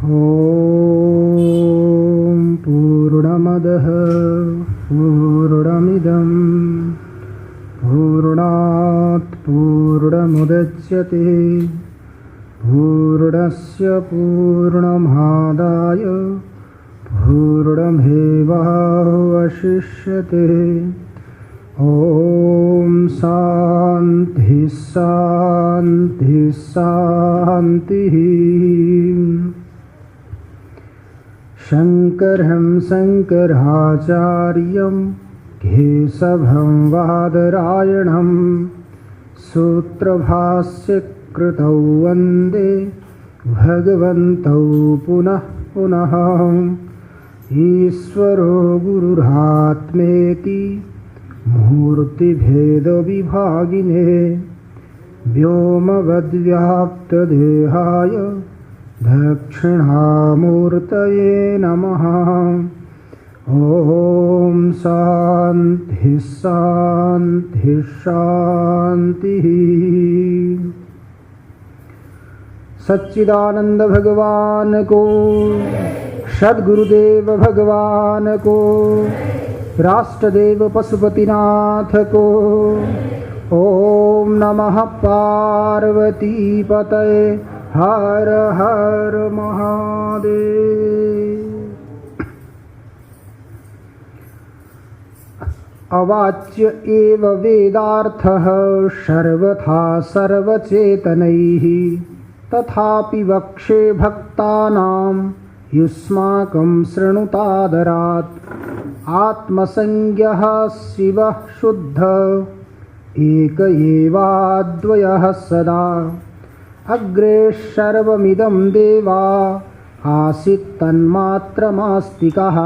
ॐ पूर्णमदः पूर्णमिदं पूर्णात् पूर्णमुदच्यते पूर्णस्य पूर्णमादाय पूर्णमेवावशिष्यते। ॐ शान्ति शान्ति शान्तिः। शङ्करं शङ्कराचार्यं केशवं बादरायणं सूत्रभाष्यकृतौ वन्दे भगवन्तौ पुनः पुनः। ईश्वरो गुरुरात्मेति मूर्तिभेदविभागिने व्योमवद्व्याप्तदेहाय दक्षिणामूर्तये नमः। ॐ शान्ति शान्ति शान्तिः। सच्चिदानंद भगवान को, सद्गुरुदेव भगवान को, राष्ट्रदेव पशुपतिनाथ को। ओम नमः पार्वती पतये हर हर महादेव। अवाच्य एव वेदार्थः सर्वथा सर्वचेतनैः तथापि वक्षे भक्तानां युष्माकं शृणुतादरात्। आत्मसंज्ञः शिवः शुद्ध एक एवाद्वयः सदा। अग्रे सर्वमिदं देवा आसीत् तन्मात्रमास्तिकः।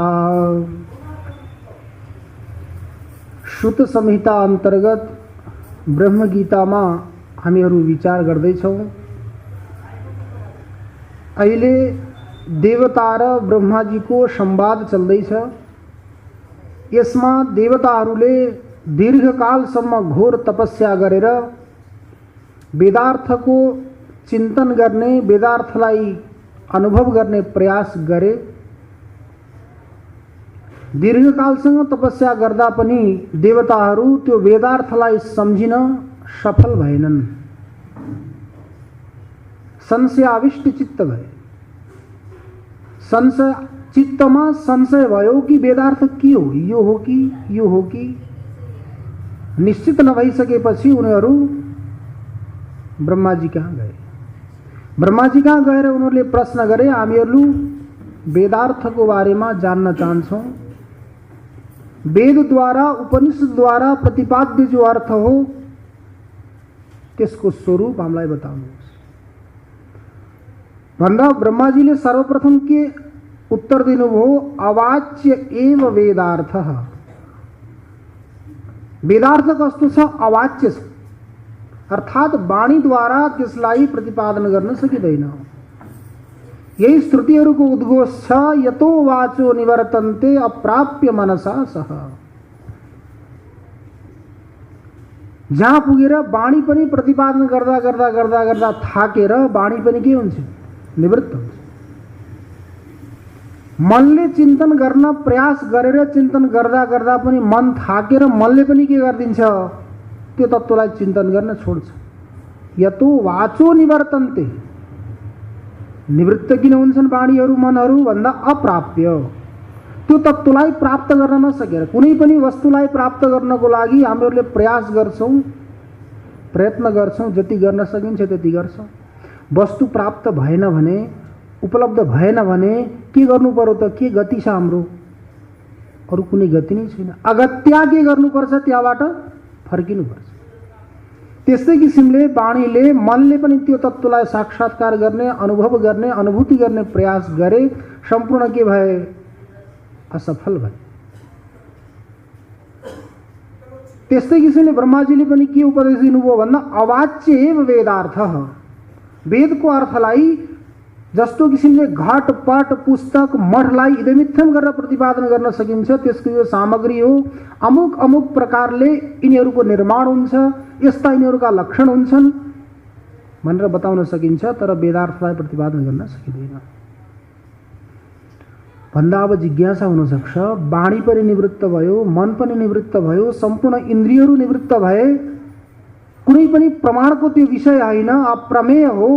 श्रुत संहिता अंतर्गत ब्रह्मगीतामा हामीहरू विचार गर्दैछौँ। अहिले देवता र ब्रह्माजीको संवाद चल्दैछ। यसमा देवताहरूले दीर्घकालसम्म घोर तपस्या गरेर वेदार्थको चिन्तन गर्ने, वेदार्थलाई अनुभव गर्ने प्रयास गरे। दीर्घकालसँग तपस्या गर्दा पनि देवताहरू त्यो वेदार्थलाई सम्झिन सफल भएनन्। संशयाविष्ट चित्त भए। संशय चित्तमा संशय भयो कि वेदार्थ के हो, यो हो कि यो हो कि। निश्चित नभइसकेपछि उनीहरू ब्रह्माजी कहाँ गए। ब्रह्माजी कहाँ गएर उनीहरूले प्रश्न गरे, हामीहरू वेदार्थको बारेमा जान्न चाहन्छौँ। वेदद्वारा उपनिषद्द्वारा प्रतिपाद्य जो अर्थ हो त्यसको स्वरूप हामीलाई बताउनुहोस् भन्दा ब्रह्माजीले सर्वप्रथम के उत्तर दिनुभयो, अवाच्य एव वेदार्थः। वेदार्थ कस्तो छ? अवाच्य छ, अर्थात वाणीद्वारा त्यसलाई प्रतिपादन गर्न सकिँदैन। यही श्रुतिहरूको उद्घोष छ, यतो वाचो निवर्तन्ते अप्राप्य मनसा सह। जहाँ पुगेर वाणी पनि प्रतिपादन गर्दा गर्दा गर्दा गर्दा थाकेर वाणी पनि के हुन्छ? निवृत्त हुन्छ। मनले चिन्तन गर्न प्रयास गरेर चिन्तन गर्दा गर्दा पनि मन थाकेर मनले पनि के गरिदिन्छ? त्यो तत्त्वलाई चिन्तन गर्न छोड्छ। यतो वाचो निवर्तन्ते, निवृत्त किन हुन्छन् वाणीहरू मनहरू भन्दा अप्राप्य, त्यो तत्त्वलाई प्राप्त गर्न नसकेर। कुनै पनि वस्तुलाई प्राप्त गर्नको लागि हामीहरूले प्रयास गर्छौँ, प्रयत्न गर्छौँ, जति गर्न सकिन्छ त्यति गर्छौँ। वस्तु प्राप्त भएन भने, उपलब्ध भएन भने के गर्नु पर्यो त? के गति छ हाम्रो? अरू कुनै गति नै छैन। अगत्या के गर्नुपर्छ? त्यहाँबाट फर्किनुपर्छ। त्यस्तै किसिमले वाणीले, मनले पनि त्यो तत्त्वलाई साक्षात्कार गर्ने, अनुभव गर्ने, अनुभूति गर्ने प्रयास गरे, सम्पूर्ण के भए? असफल भए। त्यस्तै किसिमले ब्रह्माजीले पनि के उपदेश दिनुभयो भन्दा अवाच्य एव वेदार्थः। वेदको अर्थलाई जस्तो किसिमले घट पट पुस्तक मठलाई इदमिथ्यम गरेर प्रतिपादन गर्न सकिन्छ, त्यसको यो सामग्री हो। अमुक अमुक प्रकारले यिनीहरूको निर्माण हुन्छ, यस्ता यिनीहरूका लक्षण हुन्छन् भनेर बताउन सकिन्छ, तर वेदार्थलाई प्रतिपादन गर्न सकिँदैन। भन्दा अब जिज्ञासा हुन सक्छ, वाणी पनि निवृत्त भयो, मन पनि निवृत्त भयो, सम्पूर्ण इन्द्रियहरू निवृत्त भए, कुनै पनि प्रमाणको त्यो विषय होइन, अप्रमेय हो,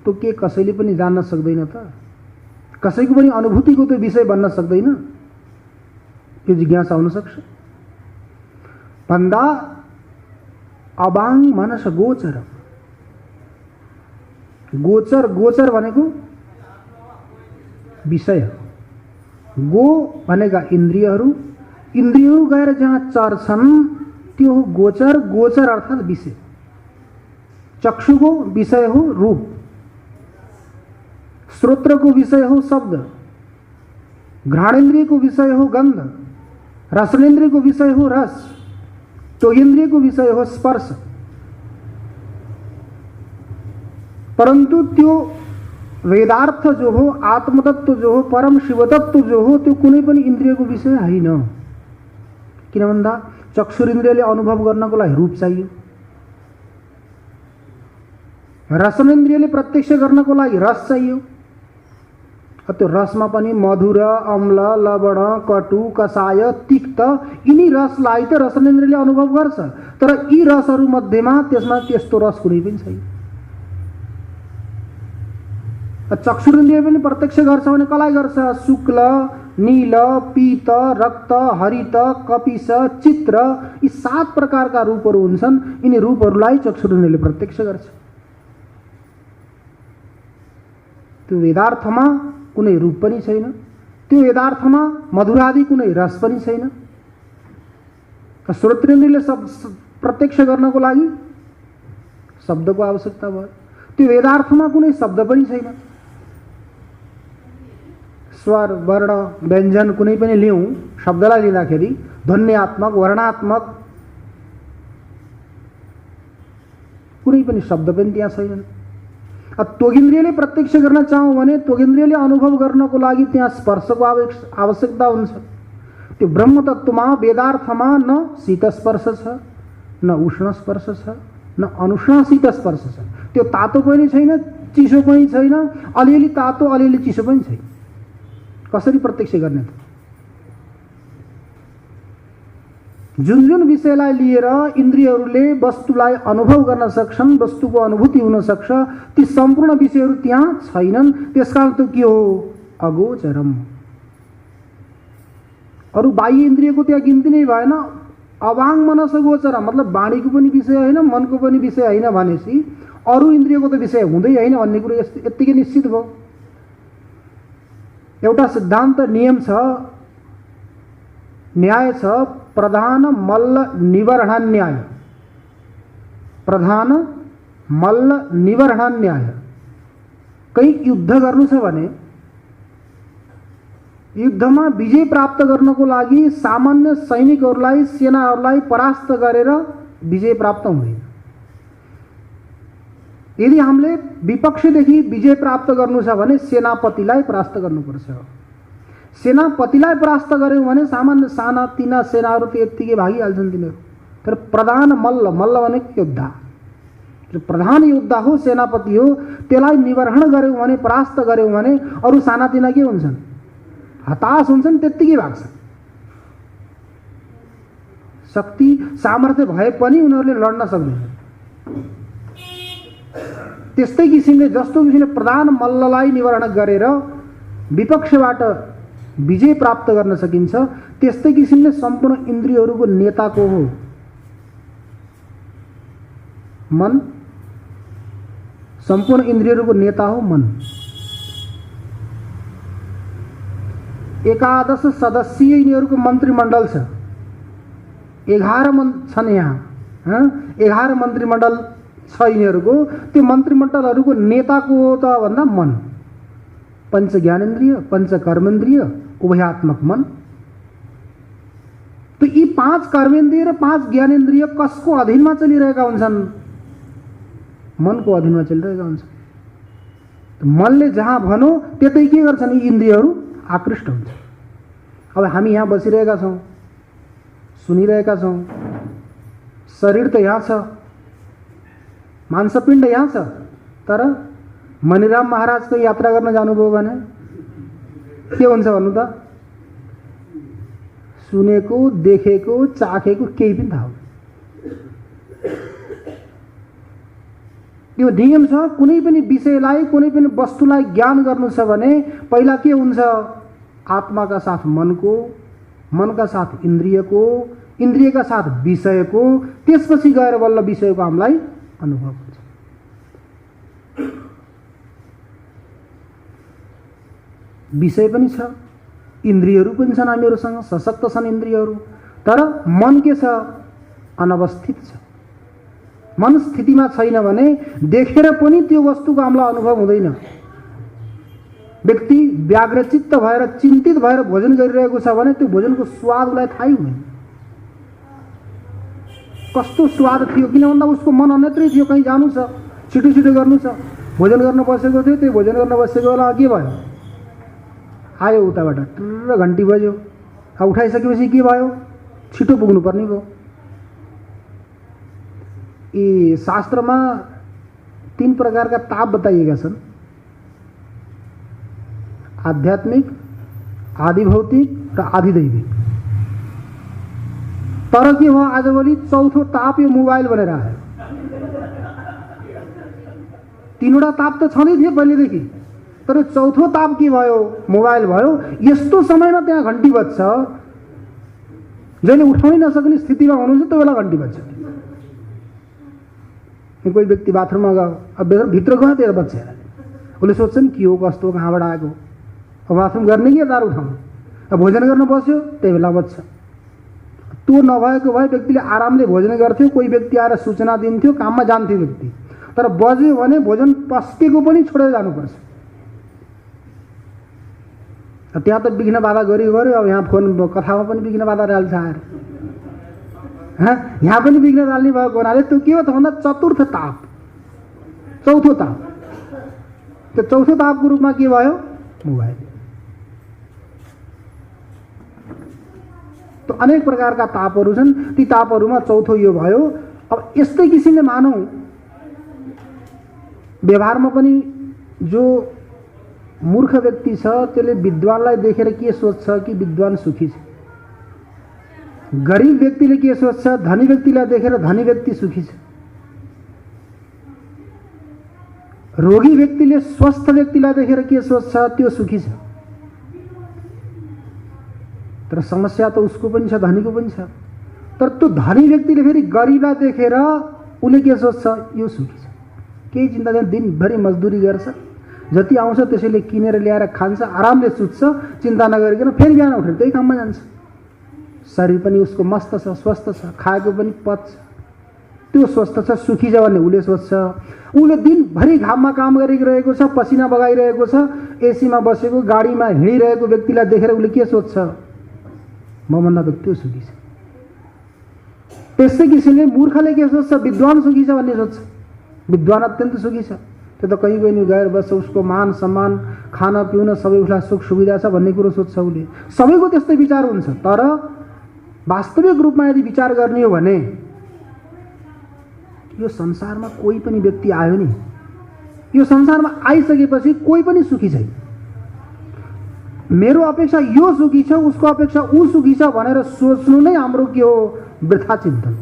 तो के कसैले पनि जान्न सक्दैन त? कसैको पनि अनुभूतिको त्यो विषय बन्न सक्दैन? त्यो जिज्ञासा हुन सक्छ। भन्दा अबाङ मनस गोचर, गोचर गोचर भनेको विषय, गो भनेका इन्द्रियहरू, इन्द्रियहरू गएर जहाँ चर्छन् त्यो हो गोचर, गोचर अर्थात विषय। चक्षुको विषय हो रूप, श्रोत्रको विषय हो शब्द, घ्राणेन्द्रियको विषय हो गन्ध, रसनेन्द्रियको विषय हो रस, त्वगेन्द्रियको विषय हो स्पर्श। परंतु त्यो वेदार्थ जो हो, आत्मतत्व जो हो, परम शिवतत्व जो हो, त्यो कुनै पनि इन्द्रियको विषय होइन। किन भन्दा चक्षुरिन्द्रियले अनुभव गर्नको लागि रूप चाहियो, रसनेन्द्रियले प्रत्यक्ष गर्नको लागि रस चाहियो। त्यो रसमा पनि मधुर, अम्ल, लवण, कटु, कसाय, तिक्त, यिनी रसलाई त रसनेन्द्रियले अनुभव गर्छ, तर यी रसहरू मध्येमा त्यसमा त्यस्तो रस कुनै पनि छैन। चक्षुरिन्द्रिय पनि प्रत्यक्ष गर्छ भने कसलाई गर्छ? शुक्ल, नील, पीत, रक्त, हरित, कपिस, चित्र, यी 7 प्रकारका रूपहरू हुन्छन्। यिनी रूपहरूलाई चक्षुरिन्द्रियले प्रत्यक्ष गर्छ। त्यो वेदार्थमा कुनै रूप पनि छैन, त्यो वेदार्थमा मधुरादि कुनै रस पनि छैन। श्रोत्रेन्द्रियले प्रत्यक्ष गर्नको लागि शब्दको आवश्यकता भयो, त्यो वेदार्थमा कुनै शब्द पनि छैन। स्वर, वर्ण, व्यञ्जन कुनै पनि लिउँ, शब्दलाई लिँदाखेरि ध्वन्यात्मक, वर्णात्मक कुनै पनि शब्द पनि त्यहाँ छैनन्। त्वगिन्द्रियले प्रत्यक्ष गर्न चाहौँ भने त्वगिन्द्रियले अनुभव गर्नको लागि त्यहाँ स्पर्शको आवश्यकता हुन्छ। त्यो ब्रह्म तत्त्वमा, वेदार्थमा न शीत स्पर्श छ, न उष्ण स्पर्श छ, न अनुष्ण शीत स्पर्श छ। त्यो तातो पनि छैन, चिसो पनि छैन, अलिअलि तातो अलिअलि चिसो पनि छैन। कसरी प्रत्यक्ष गर्ने त? जुन जुन विषयलाई लिएर इन्द्रियहरूले वस्तुलाई अनुभव गर्न सक्छन्, वस्तुको अनुभूति हुन सक्छ, ती सम्पूर्ण विषयहरू त्यहाँ छैनन्। त्यसकारण त्यो के हो? अगोचरम। अरू बाह्य इन्द्रियको त्यहाँ गिन्ती नै भएन। अवाङ मनस गोचर मतलब वाणीको पनि विषय होइन, मनको पनि विषय होइन भनेपछि अरू इन्द्रियको त विषय हुँदै होइन भन्ने कुरो यत्तिकै निश्चित भयो। एउटा सिद्धान्त नियम छ, न्याय छ, प्रधान मल्ल निवर्हण न्याय। प्रधान मल्ल निवर्हण न्याय। कहीं युद्ध गर्नु छ भने युद्धमा विजय प्राप्त गर्नको लागि सामान्य सैनिकहरूलाई, सेनाहरूलाई परास्त गरेर विजय प्राप्त हुँदैन। यदि हामीले विपक्षदेखि विजय प्राप्त गर्नु छ भने सेनापतिलाई परास्त गर्नुपर्छ। सेनापतिलाई परास्त गर्यौं भने सामान्य साना तिना सेनाहरू त यत्तिकै भागिहाल्छन् तिनीहरू। तर प्रधान मल्ल, मल्ल भनेको योद्धा, जो प्रधान योद्धा हो, सेनापति हो, त्यसलाई निवर्हण गर्यौं भने, परास्त गर्यौं भने अरू सानातिना के हुन्छन्? हताश हुन्छन्, त्यत्तिकै भाग्छन्। शक्ति सामर्थ्य भए पनि उनीहरूले लड्न सक्दैनन्। त्यस्तै किसिमले जस्तो किसिमले प्रधान मल्ललाई निवारण गरेर विपक्षबाट विजय प्राप्त गर्न सकिन्छ, त्यस्तै किसिमले सम्पूर्ण इन्द्रियहरूको नेता को हो? मन। सम्पूर्ण इन्द्रियहरूको नेता हो मन। 11 सदस्यीय यिनीहरूको मन्त्रीमण्डल छ। 11 छन् यहाँ, 11 मन्त्रीमण्डल छ यिनीहरूको। त्यो मन्त्रीमण्डलहरूको नेता को हो त भन्दा मन। पंच ज्ञानेन्द्रिय, पंच कर्मेन्द्रिय, उभयात्मक मन। तो यी 5 कर्मेन्द्रिय र 5 ज्ञानेन्द्रिय कसको अधीनमा चलिरहेका हुन्छन्? मनको अधीनमा चलिरहेका हुन्छन्। मनले जहाँ भनो त्यतै के गर्छन्? यी इन्द्रियहरू आकृष्ट हुन्छ। अब हामी यहाँ बसिरहेका छौं, सुनिरहेका छौं, शरीर त यहाँ छ, मांसपिण्ड यहाँ छ, तर मणिराम महाराजको यात्रा गर्न जानुभयो भने के हुन्छ भन्नु त? सुनेको, देखेको, चाखेको केही पनि थाहा हुँदैन। त्यो नियम छ। कुनै पनि विषयलाई, कुनै पनि वस्तुलाई ज्ञान गर्नु छ भने पहिला के हुन्छ? आत्माका साथ मनको, मनका साथ इन्द्रियको, इन्द्रियका साथ विषयको, त्यसपछि गएर बल्ल विषयको हामीलाई अनुभव हुन्छ। विषय पनि छ, इन्द्रियहरू पनि छन् हामीहरूसँग, सशक्त छन् इन्द्रियहरू, तर मन के छ? अनवस्थित छ। मन स्थितिमा छैन भने देखेर पनि त्यो वस्तुको हामीलाई अनुभव हुँदैन। व्यक्ति व्याग्रचित्त भएर, चिन्तित भएर भोजन गरिरहेको छ भने त्यो भोजनको स्वाद उसलाई थाहै हुँदैन। कस्तो स्वाद थियो, किन भन्दा उसको मन अन्यत्रै थियो, कहीँ जानु छ, छिटो छिटो गर्नु छ। भोजन गर्न बसेको थियो, त्यो भोजन गर्न बसेको बेला के भयो? आयो उताबाट, टुर्र घन्टी बज्यो। अब उठाइसकेपछि के भयो? छिटो पुग्नुपर्ने भयो। यी शास्त्रमा 3 प्रकारका ताप बताइएका छन्: आध्यात्मिक, आदिभौतिक र आधिदैविक। तर के हो, आजभोलि चौथो ताप यो मोबाइल बनेर आयो। 3वटा ताप त छँदै थियो पहिलेदेखि, तर चौथो ताप के भयो? मोबाइल भयो। यस्तो समयमा त्यहाँ घन्टी बज्छ, जहिले उठाउनै नसक्ने स्थितिमा हुनुहुन्छ त्यो बेला घन्टी बज्छ। कोही व्यक्ति बाथरुममा गयो, अब भित्र गयो त्यहाँ बज्छ। उसले सोध्छ नि के हो, कस्तो, कहाँबाट आएको? अब बाथरुम गर्ने कि दार उठाउनु? अब भोजन गर्न बस्यो, त्यही बेला बज्छ। त्यो नभएको भए व्यक्तिले आरामले भोजन गर्थ्यो, कोही व्यक्ति आएर सूचना दिन्थ्यो, काममा जान्थ्यो व्यक्ति। तर बज्यो भने भोजन पस्केको पनि छोडेर जानुपर्छ। त्यहाँ त विघ्न बाधा गऱ्यो। अब यहाँ फोन कथामा पनि विघ्न बाधा हाल्छ आएर, यहाँ पनि विघ्न हाल्ने भएको हुनाले त्यो के हो त भन्दा चतुर्थ ताप, चौथो ताप। त्यो चौथो तापको रूपमा के भयो? मोबाइल। तो अनेक प्रकारका तापहरू छन्। ती तापहरूमा चौथो यो भयो। अब यस्तै किसिमले मानौँ व्यवहारमा पनि जो मूर्ख व्यक्ति छ त्यसले विद्वानलाई देखेर के सोच्छ कि विद्वान सुखी छ। गरीब व्यक्तिले के सोच्छ? धनी व्यक्तिलाई देखेर धनी व्यक्ति सुखी छ। रोगी व्यक्तिले स्वस्थ व्यक्तिलाई देखेर के सोच्छ? त्यो सुखी छ। तर समस्या त उसको पनि छ, धनीको पनि छ। तर त्यो धनी व्यक्तिले फेरि गरीबलाई देखेर उसले के सोच्छ? यो सुखी छ। केही चिन्ता छैन, दिनभरि मजदुरी गर्छ, जति आउँछ त्यसैले किनेर ल्याएर खान्छ, आरामले सुत्छ, चिन्ता नगरिकन फेरि बिहान उठेर त्यही काममा जान्छ। शरीर पनि उसको मस्त छ, स्वस्थ छ, खाएको पनि पच्छ, त्यो स्वस्थ छ, सुखी छ भन्ने उसले सोच्छ। उसले दिनभरि घाममा काम गरिरहेको छ, पसिना बगाइरहेको छ, एसीमा बसेको, गाडीमा हिँडिरहेको व्यक्तिलाई देखेर उसले के सोच्छ? मभन्दा त त्यो सुखी छ। त्यसै किसिमले मूर्खले के सोच्छ? विद्वान सुखी छ भन्ने सोच्छ। विद्वान अत्यन्त सुखी छ, त्यो त कहीँ गई गएर बस्छ, उसको मान सम्मान, खाना पिउन सबै उसलाई सुख सुविधा छ भन्ने कुरो सोच्छ उसले। सबैको त्यस्तै विचार हुन्छ। तर वास्तविक रूपमा यदि विचार गर्ने हो भने यो संसारमा कोही पनि व्यक्ति आयो नि, यो संसारमा आइसकेपछि कोही पनि सुखी छैन। मेरो अपेक्षा यो सुखी छ, उसको अपेक्षा ऊ सुखी छ भनेर सोच्नु नै हाम्रो के हो? वृथा चिन्तन।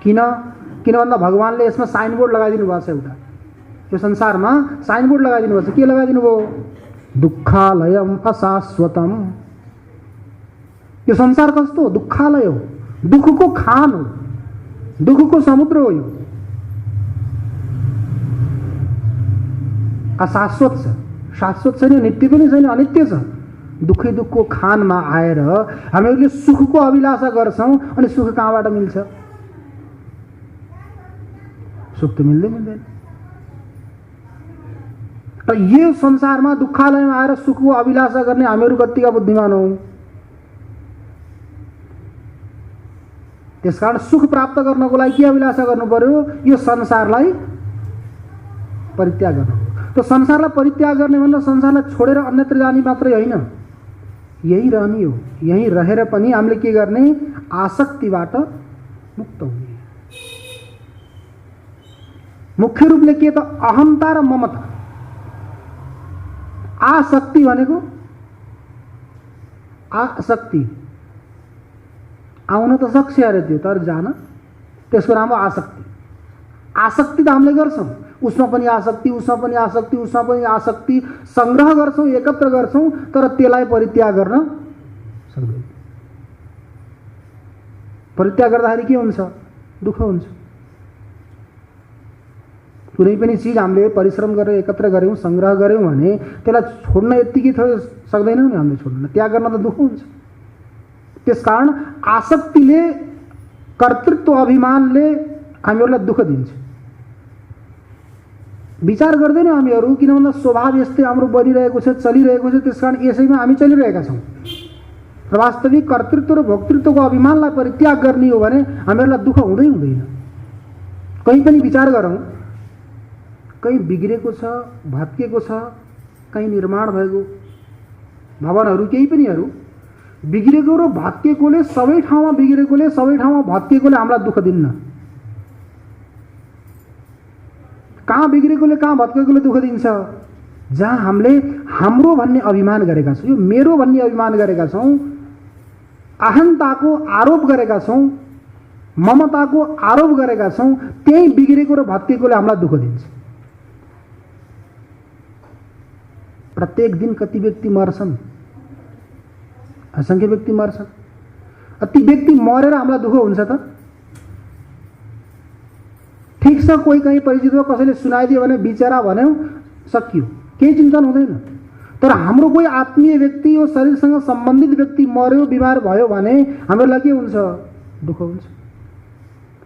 किन भन्दा भगवानले यसमा साइनबोर्ड लगाइदिनु भएको छ। एउटा यो संसारमा साइनबोर्ड लगाइदिनु भएको छ। के लगाइदिनु भयो? दुःखालयम अशाश्वतम। यो संसार कस्तो? दुःखालय हो, दुःखको खान हो, दुःखको समुद्र हो। यो अशाश्वत छ, शाश्वत छैन, नित्य पनि छैन, अनित्य छ। दुःखै दुःखको खानमा आएर हामीहरूले सुखको अभिलाषा गर्छौँ, अनि सुख कहाँबाट मिल्छ? सुख त मिल्दैन। र यो संसारमा दुःखालयमा आएर सुखको अभिलाषा गर्ने हामीहरू कतिका बुद्धिमान हौँ? त्यसकारण सुख प्राप्त गर्नको लागि के अभिलाषा गर्नु पर्यो? यो संसारलाई परित्याग गर्नु। तो संसारलाई परित्याग गर्ने भन्दा संसारलाई छोडेर अन्यत्र जाने मात्रै होइन, यही रहने हो। यही रहेर पनि हामीले के गर्ने? आसक्तिबाट मुक्त हुने। मुख्य रूपले के त? अहंता र ममता। आसक्ति भनेको आसक्ति आउन त सक्छ अरे त्यो, तर जान त्यसको नाम हो आसक्ति। आसक्ति त हामीले गर्छौँ, उसमा पनि आसक्ति, उसमा पनि आसक्ति, उसमा पनि आसक्ति, सङ्ग्रह गर्छौँ, एकत्र गर्छौँ, तर त्यसलाई परित्याग गर्न सक्दैन। परित्याग गर्दाखेरि के हुन्छ? दुःख हुन्छ। कुनै पनि चिज हामीले परिश्रम गरेर एकत्र गऱ्यौँ, सङ्ग्रह गऱ्यौँ भने त्यसलाई छोड्न यत्तिकै सक्दैनौँ नि हामीले छोड्न, त्याग गर्न त दुःख हुन्छ। त्यसकारण आसक्तिले, कर्तृत्व अभिमानले हामीहरूलाई दुःख दिन्छ। विचार गर्दैनौँ हामीहरू, किन भन्दा स्वभाव यस्तै हाम्रो बनिरहेको छ, चलिरहेको छ, त्यसकारण यसैमा हामी चलिरहेका छौँ। र वास्तविक कर्तृत्व र भोक्तृत्वको अभिमानलाई परित्याग गर्ने हो भने हामीहरूलाई दुःख हुँदै हुँदैन। कहीँ पनि विचार गरौँ, कहीँ बिग्रेको छ, भत्किएको छ, कहीँ निर्माण भएको भवनहरू केही पनिहरू बिग्रेको र भत्किएकोले, सबै ठाउँमा बिग्रेकोले, सबै ठाउँमा भत्किएकोले हामीलाई दुःख दिन्न। कहाँ बिग्रेकोले, कहाँ भत्किएकोले दुःख दिन्छ? जहाँ हामीले हाम्रो भन्ने अभिमान गरेका छौँ, यो मेरो भन्ने अभिमान गरेका छौँ, अहन्ताको आरोप गरेका छौँ, ममताको आरोप गरेका छौँ, त्यही बिग्रेको र भत्किएकोले हामीलाई दुःख दिन्छ। प्रत्येक दिन कति व्यक्ति मर्छन्? असङ्ख्य व्यक्ति मर्छन्। ती व्यक्ति मरेर हामीलाई दुःख हुन्छ त? ठिक छ, कोही कहीँ परिचित हो, कसैले सुनाइदियो भने बिचरा भन्यो, सकियो, केही चिन्तन हुँदैन। तर हाम्रो कोही आत्मीय व्यक्ति, यो शरीरसँग सम्बन्धित व्यक्ति मर्यो, बिमार भयो भने हामीलाई के हुन्छ? दुःख हुन्छ।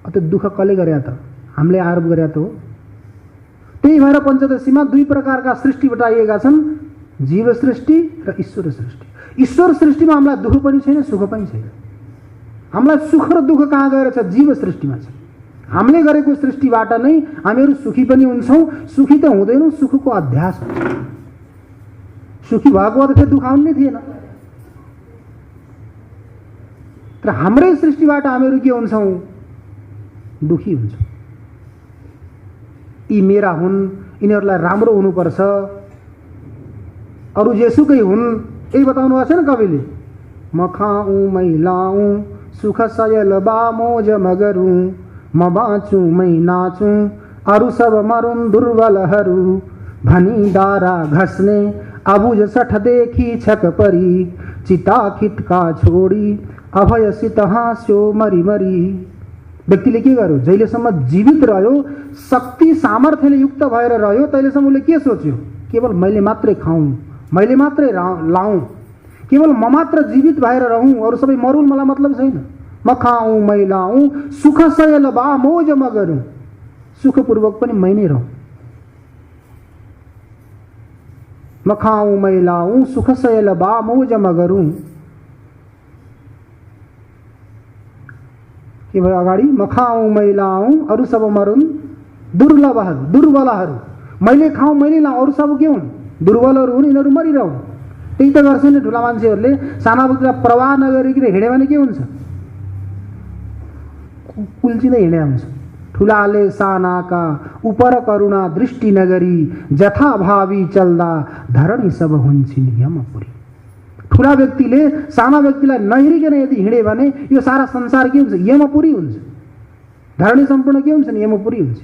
त्यो दुःख कसले गरे त? हामीले आरोप गरे त हो। त्यही भएर पञ्चदशीमा दुई प्रकारका सृष्टि बताइएका छन्, जीव सृष्टि र ईश्वर सृष्टि। ईश्वर सृष्टिमा हामीलाई दुःख पनि छैन, सुख पनि छैन। हामीलाई सुख र दुःख कहाँ गएर छ? जीव सृष्टिमा छ। हामीले गरेको सृष्टिबाट नै हामीहरू सुखी पनि हुन्छौँ, सुखी त हुँदैनौँ, सुखको अध्यास हुन्छ। सुखी भएको त फेरि दुःख आउने थिएन। तर हाम्रै सृष्टिबाट हामीहरू के हुन्छौँ? दुखी हुन्छौँ। यी मेरा हुन्, यिनीहरूलाई राम्रो हुनुपर्छ, अरू जेसुकै हुन्, यही बताउनु भएको छैन कविले? म खाऊँ मै लाऊँ, सुख सयल बा मोज मगरूँ, म बाँचूँ मै नाचूँ, अरू सब मरुन् दुर्बलहरू, भनी दारा घस्ने अबुझ सठ देखी छक परी, चिता खितका छोडी अभयसित हाँस्यो मरी मरी। व्यक्तिले के गर्यो? जहिलेसम्म जीवित रह्यो, शक्ति सामर्थ्यले युक्त भएर रह्यो, तहिलेसम्म उसले के सोच्यो? केवल मैले मात्रै खाऊँ, मैले मात्रै लाऊँ, केवल म मात्र जीवित भएर रहूँ, अरू सबै मरुन्, मलाई मतलब छैन। म खाऊँ मै लाऊँ, सुख सयल बा मोज म गरूँ, सुखपूर्वक पनि मै नै रहूँ। म खाऊँ मै लाऊँ, सुख सयल बा मोज म गरूँ। के भयो अगाडि? म खाऊँ मै लाऊँ, अरू सब मरुन् दुर्लभहरू, दुर्बलहरू। मैले खाऊँ, मैले लाऊँ, अरू सब के हुन्? दुर्बलहरू हुन्, यिनीहरू मरिरहन्। त्यही त गर्छ नि ठुला मान्छेहरूले। साना व्यक्तिलाई प्रवाह नगरिकन हिँड्यो भने के हुन्छ? कुल्चिँदै हिँडे हुन्छ। ठुलाले सानाका उपर करुणा दृष्टि नगरी, जथाभावी चल्दा धरणी सब हुन्छन् यमपुरी। ठुला व्यक्तिले साना व्यक्तिलाई नहेरिकन यदि हिँडे भने यो सारा संसार के हुन्छ? यमपुरी हुन्छ। धरणी सम्पूर्ण के हुन्छन्? यमपुरी हुन्छ।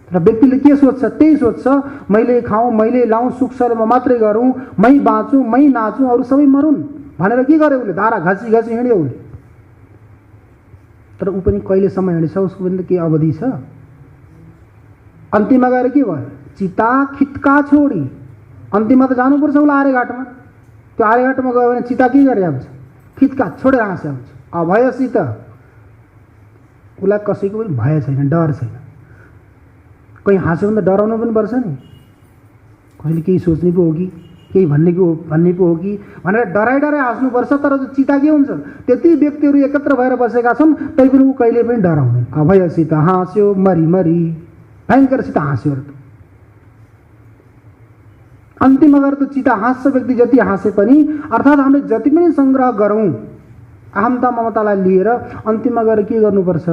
र व्यक्तिले के सोच्छ? त्यही सोच्छ, मैले खाऊँ, मैले लाऊँ, सुख सर म मात्रै गरौँ, मै बाँचौँ, मै नाचौँ, अरू सबै मरुन् भनेर के गर्यो उसले? धारा घसी घसी हिँड्यो उसले। तर ऊ पनि कहिलेसम्म हिँड्छ? उसको पनि त केही अवधि छ। अन्तिममा गएर के भयो? चिता खितका छोडी। अन्तिममा त जानुपर्छ उसलाई आर्यघाटमा। त्यो आर्यघाटमा गयो भने चिता के गरेर आउँछ? खितका छोडेर हाँसे आउँछ। अभयसित, उसलाई कसैको पनि भय छैन, डर छैन। कहीँ हाँस्यो भने त डराउनु पनि पर्छ नि। कसैले केही सोच्ने पो हो कि, केही भन्ने पो हो कि भनेर डराइ हाँस्नुपर्छ। तर चिता के हुन्छ? त्यति व्यक्तिहरू एकत्र भएर बसेका छन्, तैपनि ऊ कहिले पनि डराउँदैन। अभयसित हाँस्यो मरी मरी, भयङ्करसित हाँस्यो। अन्तिम अगर त चिता हाँस्छ व्यक्ति जति हाँसे पनि, अर्थात् हामीले जति पनि सङ्ग्रह गरौँ अहमता ममतालाई लिएर, अन्तिममा गएर के गर्नुपर्छ?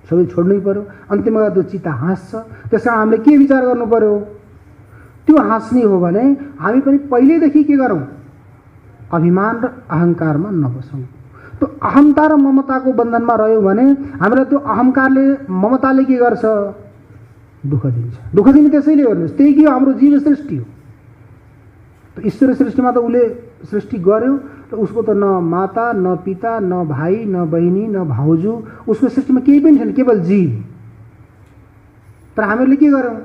सबै छोड्नै पर्यो। अन्तिममा गएर त्यो चिता हाँस्छ। त्यसकारण हामीले के विचार गर्नु पर्यो? त्यो हाँस्ने हो भने हामी पनि पहिल्यैदेखि के गरौँ? अभिमान र अहङ्कारमा नबसौँ। त्यो अहमता र ममताको बन्धनमा रह्यौँ भने हामीलाई त्यो अहङ्कारले ममताले के गर्छ? दुःख दिन्छ। दुःख दिने त्यसैले हेर्नुहोस्, त्यही के हो? हाम्रो जीव सृष्टि हो। त ईश्वर सृष्टिमा त उसले सृष्टि गर्यो, र उसको त न माता न पिता न भाइ न बहिनी न भाउजू, उसको सृष्टिमा केही पनि छैन, केवल जीव। तर हामीहरूले के गर्यौँ?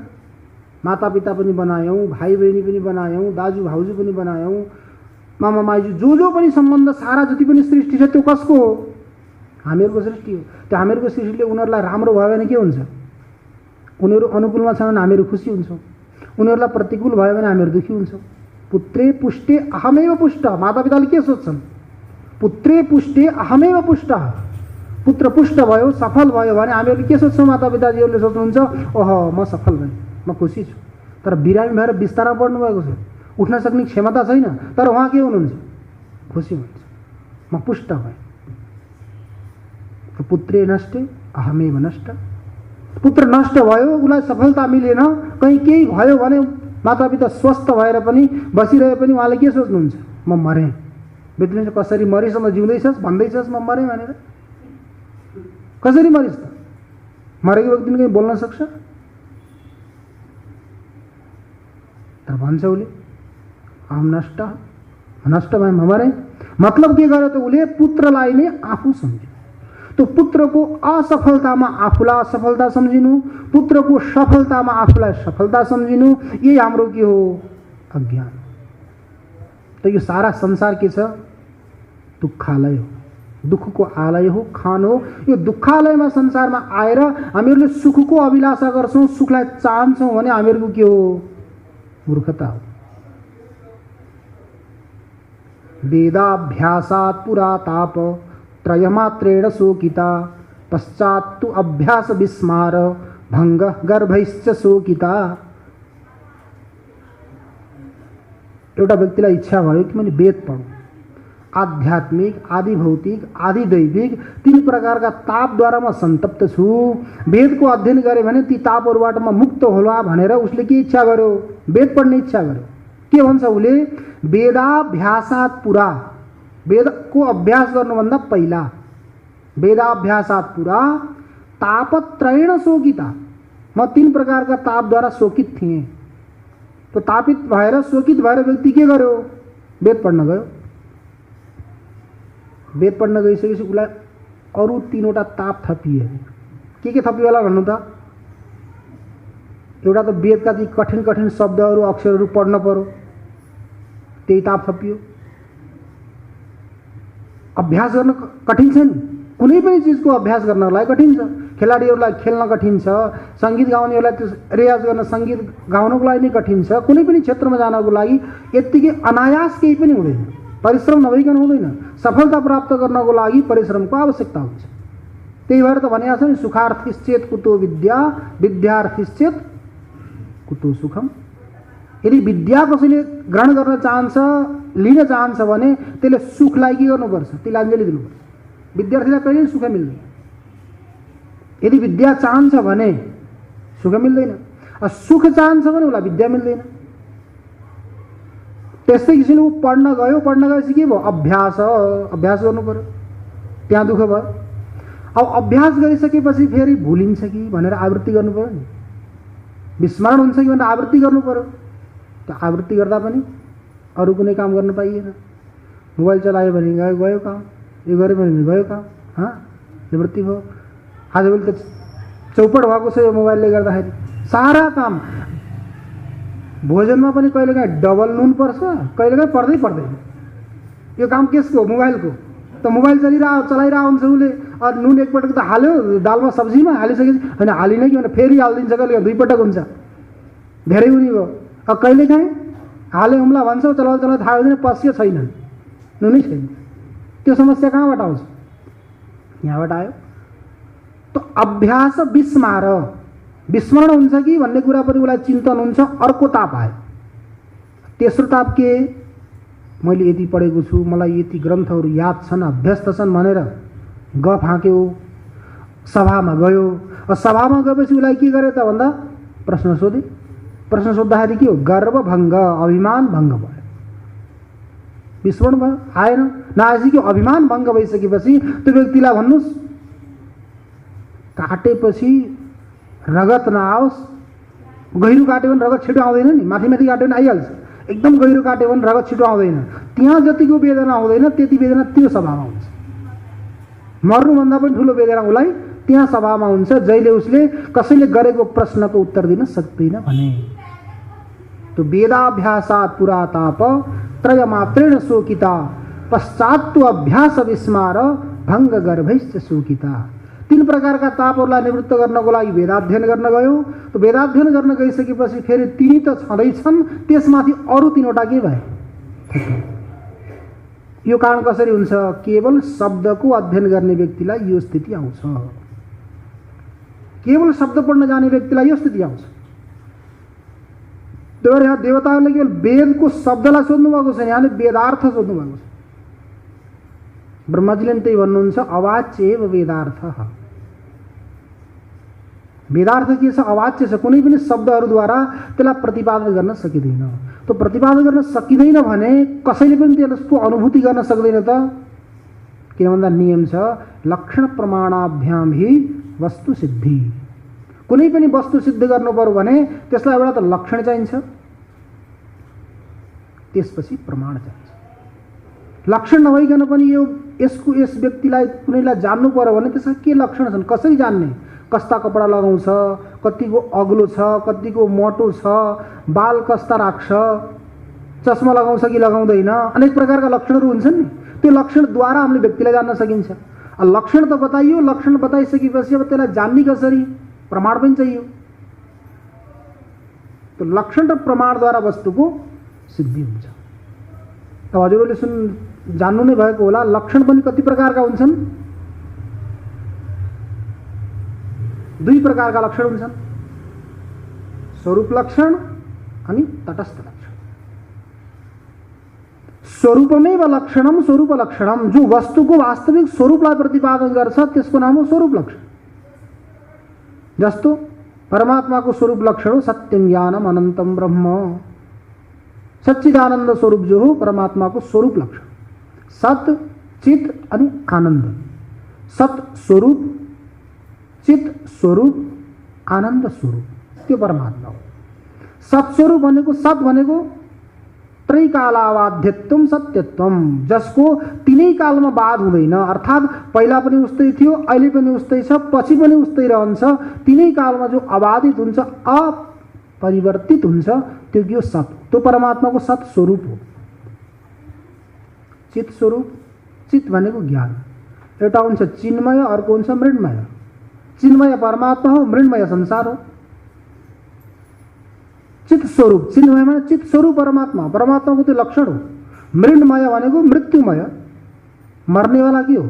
माता पिता पनि बनायौँ, भाइ बहिनी पनि बनायौँ, दाजु भाउजू पनि बनायौँ, मामा माइजू जो पनि सम्बन्ध, सारा जति पनि सृष्टि छ त्यो कसको हो? हामीहरूको सृष्टि हो। त्यो हामीहरूको सृष्टिले उनीहरूलाई राम्रो भयो भने के हुन्छ? उनीहरू अनुकूलमा छन् भने हामीहरू खुसी हुन्छौँ, उनीहरूलाई प्रतिकूल भयो भने हामीहरू दुःखी हुन्छौँ। पुत्रे पुष्टे अहमेव पुष्ट, मातापिताले के सोच्छन्? पुत्रे पुष्टे अहमेव पुष्ट, पुत्र पुष्ट भयो, सफल भयो भने हामीहरूले के सोच्छौँ? मातापिताजीहरूले सोच्नुहुन्छ, ओह म सफल भएँ, म खुसी छु। तर बिरामी भएर बिस्तारमा पढ्नुभएको छ, उठ्न सक्ने क्षमता छैन, तर उहाँ के हुनुहुन्छ? खुसी हुनुहुन्छ, म पुष्ट भएँ। पुत्रे नष्टे अहमेव नष्ट, पुत्र नष्ट भयो, उसलाई सफलता मिलेन, कहीँ केही भयो भने मातापिता स्वस्थ भएर पनि बसिरहे पनि उहाँले के सोच्नुहुन्छ? म मरेँ। बेटुले कसरी मरिस्? म जिउँदैछस् भन्दैछस् म मरेँ भनेर? कसरी मरिस् त? मरेको व्यक्तिले कहीँ बोल्न सक्छ? तर भन्छ उसले अहम नष्ट, नष्ट भए म मरेँ। मतलब के गर्यो त? उसले पुत्रलाई नै आफू सम्झ्यो। त्यो पुत्रको असफलतामा आफूलाई असफलता सम्झिनु, पुत्रको सफलतामा आफूलाई सफलता सम्झिनु, यही हाम्रो के हो? अज्ञान। त यो सारा संसार के छ? दुःखालय हो, दुःखको आलय हो, खान हो। यो दुःखालयमा संसारमा आएर हामीहरूले सुखको अभिलाषा गर्छौँ, सुखलाई चाहन्छौँ भने हामीहरूको के हो? मूर्खता हो। वेदाभ्यासात् पुरा ताप त्रयमात्रेण शोकिता, पश्चात्तु अभ्यास विस्मार भंग गर्भैश्च शोकिता। एउटा व्यक्तिलाई इच्छा भयो कि मैले वेद पढौँ, आध्यात्मिक, आदि भौतिक, आदि दैविक, तीन प्रकारका तापद्वारा म सन्तप्त छु, वेदको अध्ययन गरेँ भने ती तापहरूबाट म मुक्त होला भनेर उसले के इच्छा गर्यो? वेद पढ्ने इच्छा गर्यो। के भन्छ उसले? वेदाभ्यासात् पुरा, वेदको अभ्यास गर्नुभन्दा पहिला, वेदाभ्यासात् पुरा तापत्रयेण शोकिता, म तीन प्रकारका तापद्वारा शोकित थिएँ। तो तापित भएर शोकित भएर व्यक्ति के गर्यो? वेद पढ्न गयो। वेद पढ्न गइसकेपछि उसलाई अरू तीनवटा ताप थपिए। के थपियो होला भन्नु त? एउटा त वेदका ती कठिन कठिन शब्दहरू अक्षरहरू पढ्न पर्यो, त्यही ताप थपियो। अभ्यास गर्न कठिन छ नि, कुनै पनि चिजको अभ्यास गर्नलाई कठिन छ। खेलाडीहरूलाई खेल्न कठिन छ, सङ्गीत गाउनेहरूलाई त्यो रियाज गर्न, सङ्गीत गाउनको लागि नै कठिन छ। कुनै पनि क्षेत्रमा जानको लागि यत्तिकै अनायास केही पनि हुँदैन, परिश्रम नभइकन हुँदैन। सफलता प्राप्त गर्नको लागि परिश्रमको आवश्यकता हुन्छ। त्यही भएर त भनेको छ नि, सुखार्थीश्चेत कुतो विद्या, विद्यार्थीश्चेत कुतो सुखम। यदि विद्या कसैले ग्रहण गर्न चाहन्छ, लिन चाहन्छ भने त्यसले सुखलाई के गर्नुपर्छ? तिलाञ्जली दिनुपर्छ। विद्यार्थीलाई कहिल्यै सुख मिल्दैन। यदि विद्या चाहन्छ भने सुख मिल्दैन, सुख चाहन्छ भने उसलाई विद्या मिल्दैन। त्यस्तै किसिमले ऊ पढ्न गयो, पढ्न गएपछि के भयो? अभ्यास, अभ्यास गर्नु पर्यो, त्यहाँ दुःख भयो। अब अभ्यास गरिसकेपछि फेरि भुलिन्छ कि भनेर आवृत्ति गर्नु पर्यो नि, विस्मरण हुन्छ कि भनेर आवृत्ति गर्नु पर्यो। त्यो आवृत्ति गर्दा पनि अरू कुनै काम गर्न पाइएन। मोबाइल चलायो भने गयो काम, यो गऱ्यो भने गयो काम, निवृत्ति भयो। आजभोलि त चौपट भएको छ यो मोबाइलले गर्दाखेरि। सारा काम, भोजनमा पनि कहिलेकाहीँ डबल नुन पर्छ, कहिलेकाहीँ पर्दै पर्दैन। यो काम केसको? मोबाइलको। त मोबाइल चलाइरहेको हुन्छ उसले, अरू नुन एकपटक त हाल्यो दालमा सब्जीमा, हालिसकेपछि होइन हालिन कि भनेर फेरि हालिदिन्छ, कहिले दुई पटक हुन्छ, धेरै उनी भयो। अब कहिलेकाहीँ हाले हुम्ला भन्छ, चलाउँदा चलाउँदा थाहा हुँदैन, पस्यो छैन, नुनै छैन। त्यो समस्या कहाँबाट आउँछ? यहाँबाट आयो। त अभ्यास विस्मार, विस्मरण हुन्छ कि भन्ने कुरा पनि उसलाई चिन्तन हुन्छ। अर्को ताप आयो, तेस्रो ताप के? मैले यति पढेको छु, मलाई यति ग्रन्थहरू याद छन्, अभ्यस्त छन् भनेर गफ हाँक्यो, सभामा गयो। सभामा गएपछि उसलाई के गरे त भन्दा प्रश्न सोधे। प्रश्न सोद्धाखेरि के हो? गर्व भङ्ग, अभिमान भङ्ग भयो। विस्मरण भयो, आएन। नआएपछि कि अभिमान भङ्ग भइसकेपछि त्यो व्यक्तिलाई भन्नुहोस् काटेपछि रगत नआओस्, गहिरो काट्यो भने रगत छिटो आउँदैन नि, माथि माथि काट्यो भने आइहाल्छ, एकदम गहिरो काट्यो भने रगत छिटो आउँदैन। त्यहाँ जतिको वेदना हुँदैन त्यति वेदना त्यो सभामा हुन्छ। मर्नुभन्दा पनि ठुलो वेदना उसलाई त्यहाँ सभामा हुन्छ जहिले उसले कसैले गरेको प्रश्नको उत्तर दिन सक्दैन भने। त्यो वेदाभ्यासात् पुराताप त्रयमात्रेण शोकिता पश्चात्तु अभ्यास विस्मार भङ्ग गर्भैश्च शोकिता। 3 प्रकारका तापहरूलाई निवृत्त गर्नको लागि वेदाध्ययन गर्न गयो। त वेदाध्ययन गर्न गइसकेपछि फेरि तिनी त छँदैछन्, त्यसमाथि अरू 3वटा के भए? यो कारण कसरी हुन्छ? केवल शब्दको अध्ययन गर्ने व्यक्तिलाई यो स्थिति आउँछ। केवल शब्द पढ्न जाने व्यक्तिलाई यो स्थिति आउँछ। त्यो भएर यहाँ देवताहरूले केवल वेदको शब्दलाई सोध्नु भएको छैन, यहाँले वेदार्थ सोध्नु भएको छ। ब्रह्माजीले त्यही भन्नुहुन्छ, अवाच्य एव वेदार्थ। वेदार्थ के छ? अवाच्य छ। कुनै पनि शब्दहरूद्वारा त्यसलाई प्रतिपादन गर्न सकिँदैन। त्यो प्रतिपादन गर्न सकिँदैन भने कसैले पनि त्यसको अनुभूति गर्न सक्दैन त। किन भन्दा नियम छ लक्षण प्रमाणाभ्याम हि वस्तु सिद्धि। कुनै पनि वस्तु सिद्ध गर्नु पर्यो भने त्यसलाई एउटा त लक्षण चाहिन्छ, त्यसपछि प्रमाण चाहिन्छ। लक्षण नभइकन पनि यस व्यक्तिलाई कुनैलाई जान्नु पर्यो भने त्यसका के लक्षण छन्, कसरी जान्ने? कस्ता कपडा लगाउँछ, कतिको अग्लो छ, कतिको मोटो छ, बाल कस्ता राख्छ, चस्मा लगाउँछ कि लगाउँदैन, अनेक प्रकारका लक्षणहरू हुन्छन् नि। त्यो लक्षणद्वारा हामीले व्यक्तिलाई जान्न सकिन्छ। लक्षण त बताइयो, लक्षण बताइसकेपछि अब त्यसलाई जान्ने कसरी? प्रमाण पनि चाहियो। त्यो लक्षण र प्रमाणद्वारा वस्तुको सिद्धि हुन्छ। त हजुरहरूले जान्नु नै भएको होला, लक्षण पनि कति प्रकारका हुन्छन्? 2 प्रकारका लक्षण हुन्छन्, स्वरूप लक्षण अनि तटस्थ लक्षण। स्वरूपमेव लक्षणम स्वरूप लक्षणम, जो वस्तुको वास्तविक स्वरूपलाई प्रतिपादन गर्छ त्यसको नाम हो स्वरूप लक्षण। जस्तो परमात्माको स्वरूप लक्षण हो सत्यम ज्ञानम अनन्तम ब्रह्म। सच्चिदानंद स्वरूप जो हो परमात्माको स्वरूप लक्षण। सत, चित अनि आनंद। सत स्वरूप, चित स्वरूप, आनंद स्वरूप, त्यो परमात्मा हो। सत्स्वरूप भनेको, सत भनेको त्रैकालावाध्यत्वम सत्यत्वम, जसको 3 कालमा बाध हुँदैन। अर्थात् पहिला पनि उस्तै थियो, अहिले पनि उस्तै छ, पछि पनि उस्तै रहन्छ। 3 कालमा जो अबाधित हुन्छ, अपरिवर्तित हुन्छ, त्यो के हो? सत। त्यो परमात्माको सत स्वरूप हो। चित स्वरूप, चित भनेको ज्ञान। एउटा हुन्छ चिन्मय, अर्को हुन्छ मृण्मय। चिन्मय परमात्मा हो, मृण्मय संसार हो। चित स्वरूप, चिन्मय माने चित स्वरूप परमात्मा, परमात्माको त्यो लक्षण हो। मृण्मय भनेको मृत्युमय, मर्नेवाला के हो?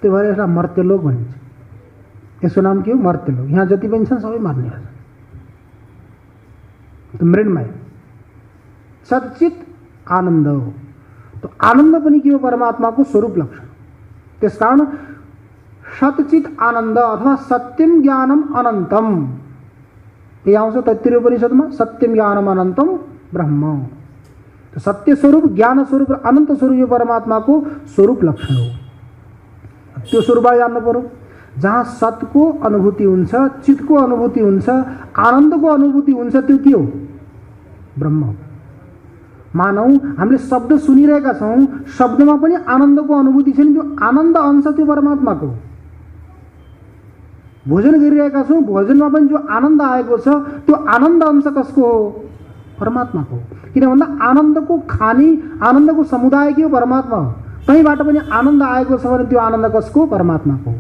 त्यो भएर यसलाई मर्त्यलोक भनिन्छ। यसको नाम के हो? मर्त्यलोक। यहाँ जति पनि छन् सबै मर्नेवाला। तो मृण्मय। सच्चित आनंद हो। तो आनंद पनि के हो? परमात्माको स्वरूप लक्षण। त्यसकारण सच्चित आनंद अथवा सत्यम ज्ञानम अनन्तम, ये आउँछ तैत्तिरीय उपनिषदमा, सत्यम ज्ञानम अनन्तम ब्रह्म। तो सत्य स्वरूप, ज्ञान स्वरूप र अनंत स्वरूप यो परमात्माको स्वरूप लक्षण हो। त्यो स्वरूपलाई जान्नु पर्यो। जहाँ सतको अनुभूति हुन्छ, चितको अनुभूति हुन्छ, आनन्दको अनुभूति हुन्छ, त्यो के हो? ब्रह्म हो। मानौ हामीले शब्द सुनिरहेका छौँ, शब्दमा पनि आनन्दको अनुभूति छ नि, त्यो आनन्द अंश त्यो परमात्माको हो। भोजन गरिरहेका छौँ, भोजनमा पनि जो आनन्द आएको छ त्यो आनन्द अंश कसको हो? परमात्माको हो। किन भन्दा आनन्दको खानी, आनन्दको समुदाय के हो? परमात्मा हो। कहीँबाट पनि आनन्द आएको छ भने त्यो आनन्द कसको? परमात्माको हो।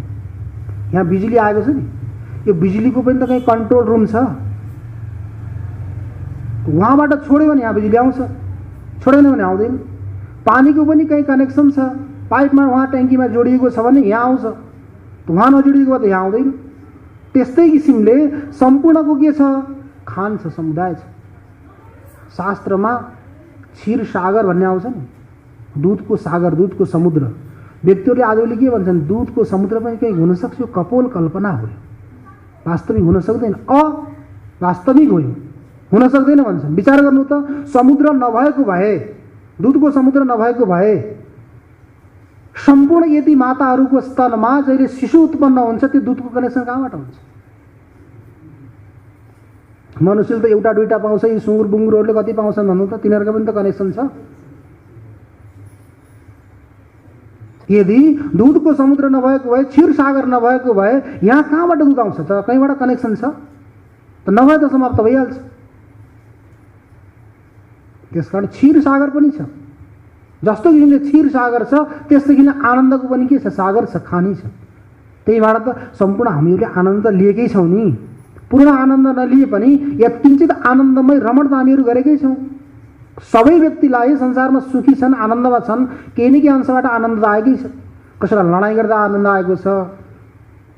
यहाँ बिजुली आएको छ नि, यो बिजुलीको पनि त कहीँ कन्ट्रोल रुम छ, वहाँबाट छोड्यो भने यहाँ बिजुली आउँछ, छोडेन भने आउँदैन। पानीको पनि कहीँ कनेक्सन छ, पाइपमा वहाँ ट्याङ्कीमा जोडिएको छ भने यहाँ आउँछ, वहाँ नजोडिएको भए त यहाँ आउँदैन। त्यस्तै किसिमले सम्पूर्णको के छ? खान छ, समुदाय छ। शास्त्रमा क्षीर सागर भन्ने आउँछ नि, दुधको सागर, दुधको समुद्र। व्यक्तिहरूले आजले के भन्छन्? दुधको समुद्र पनि कहीँ हुन सक्छ, यो कपोल कल्पना हो, वास्तविक हुन सक्दैन, अवास्तविक हो, हुन सक्दैन भन्छन्। विचार गर्नु त, समुद्र नभएको भए दुधको समुद्र नभएको भए सम्पूर्ण यदि माताहरूको स्तनमा जहिले शिशु उत्पन्न हुन्छ त्यो दुधको कनेक्सन कहाँबाट हुन्छ? मनुष्यले त एउटा दुईटा पाउँछ, यी सुँगुर बुङ्गुरहरूले कति पाउँछन् भन्नु त? तिनीहरूको पनि त कनेक्सन छ। यदि दुधको समुद्र नभएको भए, क्षीर सागर नभएको भए यहाँ कहाँबाट दुध आउँछ त? कहीँबाट कनेक्सन छ त? नभए त समाप्त भइहाल्छ। त्यसकारण क्षीर सागर पनि छ। जस्तो किसिमले क्षीर सागर छ त्यस्तै किसिमले आनन्दको पनि के छ? सागर छ, खानी छ। त्यहीबाट त सम्पूर्ण हामीहरूले आनन्द लिएकै छौँ नि। पूर्ण आनन्द नलिए पनि यत्किञ्चित आनन्दमय रमण त हामीहरू गरेकै छौँ। सबै व्यक्तिलाई संसारमा सुखी छन्, आनन्दमा छन्, केही न केही अंशबाट आनन्द आएकै छ। कसैलाई लडाइँ गर्दा आनन्द आएको छ,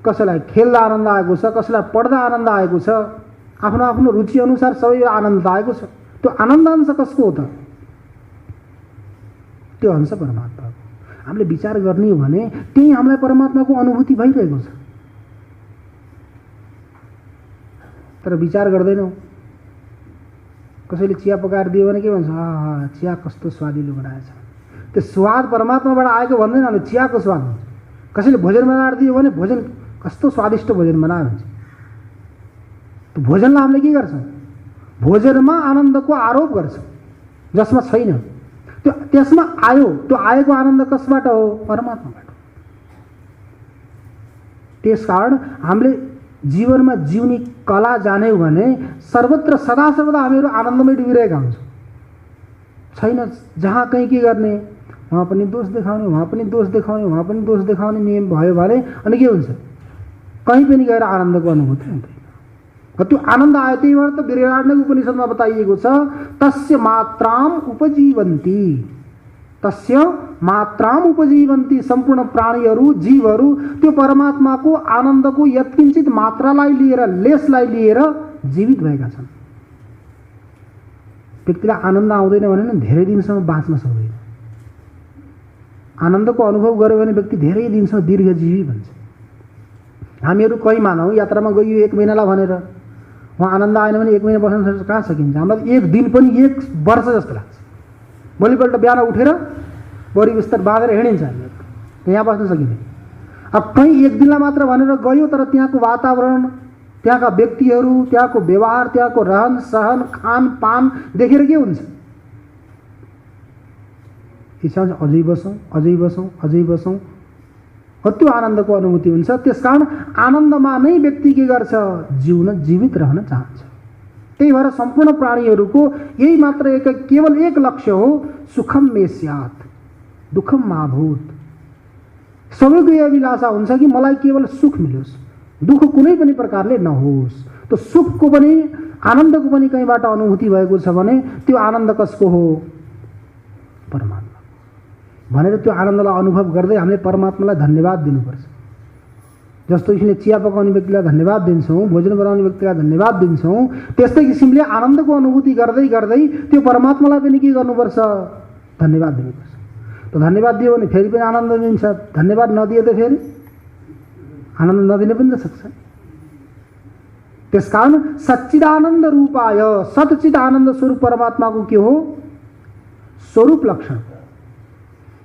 कसैलाई खेल्दा आनन्द आएको छ, कसैलाई पढ्दा आनन्द आएको छ। आफ्नो आफ्नो रुचि अनुसार सबै आनन्द आएको छ। त्यो आनन्द अंश कसको हो त? त्यो अंश परमात्माको। हामीले विचार गर्ने हो भने त्यही हामीलाई परमात्माको अनुभूति भइरहेको छ। तर विचार गर्दैनौँ। कसैले चिया पकाएर दियो भने के भन्छ? आहा, चिया कस्तो स्वादिलो बनाएछ। त्यो स्वाद परमात्माबाट आएको भन्दैन, अहिले चियाको स्वाद हुन्छ। कसैले भोजन बनाएर दियो भने भोजन कस्तो स्वादिष्ट भोजन बनायो भन्छ। त्यो भोजनलाई हामीले के गर्छौँ? भोजनमा आनन्दको आरोप गर्छौँ जसमा छैन। त्यो त्यसमा आयो, त्यो आएको आनन्द कसबाट हो? परमात्माबाट। त्यसकारण हामीले जीवनमा जिउने कला जान्यौँ भने सर्वत्र सदा सर्वदा हामीहरू आनन्दमै डुबिरहेका हुन्छौँ। छैन जहाँ कहीँ के गर्ने, वहाँ पनि दोष देखाउने, वहाँ पनि दोष देखाउने, वहाँ पनि दोष देखाउने नियम भयो भने अनि के हुन्छ? कहीँ पनि गएर आनन्दको अनुभूति हुँदैन। त्यो आनन्द आयो। त्यही भएर त बृहदारण्यक उपनिषदमा बताइएको छ, तस्य मात्राम उपजीवन्ती, तस्य मात्राम उपजीवन्ती। सम्पूर्ण प्राणीहरू, जीवहरू त्यो परमात्माको आनन्दको यत्किञ्चित मात्रालाई लिएर, लेसलाई लिएर जीवित भएका छन्। व्यक्तिलाई आनन्द आउँदैन भने नि धेरै दिनसम्म बाँच्न सक्दैन। आनन्दको अनुभव गर्यो भने व्यक्ति धेरै दिनसम्म दीर्घजीवी भन्छ। हामीहरू कहीँ मानौँ यात्रामा गइयो 1 महिनालाई भनेर, वहाँ आनन्द आएन भने 1 महिना बस्न कहाँ सकिन्छ? हामीलाई 1 दिन पनि 1 वर्ष जस्तो लाग्छ। भोलिपल्ट बिहान उठेर बोरी बिस्तर बाँधेर हिँडिन्छ हामीहरू, यहाँ बस्न सकिँदैन। अब कहीँ 1 दिनलाई मात्र भनेर गयो, तर त्यहाँको वातावरण, त्यहाँका व्यक्तिहरू, त्यहाँको व्यवहार, त्यहाँको रहन सहन, खानपान देखेर के हुन्छ? इच्छा हुन्छ अझै बसौँ, अझै बसौँ, अझै बसौँ। त्यो आनन्दको अनुभूति हुन्छ। त्यसकारण आनन्दमा नै व्यक्ति के गर्छ? जिउन, जीवित रहन चाहन्छ। त्यही भएर सम्पूर्ण प्राणीहरूको यही मात्र केवल एक लक्ष्य हो, सुखम मे स्यात् दुःखम मा भूत्। सबैको यो अभिलाषा हुन्छ कि मलाई केवल सुख मिलोस्, दुःख कुनै पनि प्रकारले नहोस्। त्यो सुखको पनि आनन्दको पनि कहीँबाट अनुभूति भएको छ भने त्यो आनन्द कसको हो? परमात्मा भनेर त्यो आनन्दलाई अनुभव गर्दै हामीले परमात्मालाई धन्यवाद दिनुपर्छ। जस्तो किसिमले चिया पकाउने व्यक्तिलाई धन्यवाद दिन्छौँ, भोजन बनाउने व्यक्तिलाई धन्यवाद दिन्छौँ, त्यस्तै किसिमले आनन्दको अनुभूति गर्दै गर्दै त्यो परमात्मालाई पनि के गर्नुपर्छ? धन्यवाद दिनुपर्छ। त धन्यवाद दियो भने फेरि पनि आनन्द दिन्छ, धन्यवाद नदिए त फेरि आनन्द नदिने पनि त सक्छ। त्यसकारण सच्चिदानन्द रूपाय, सच्चिद आनन्द स्वरूप परमात्माको के हो? स्वरूप लक्षण।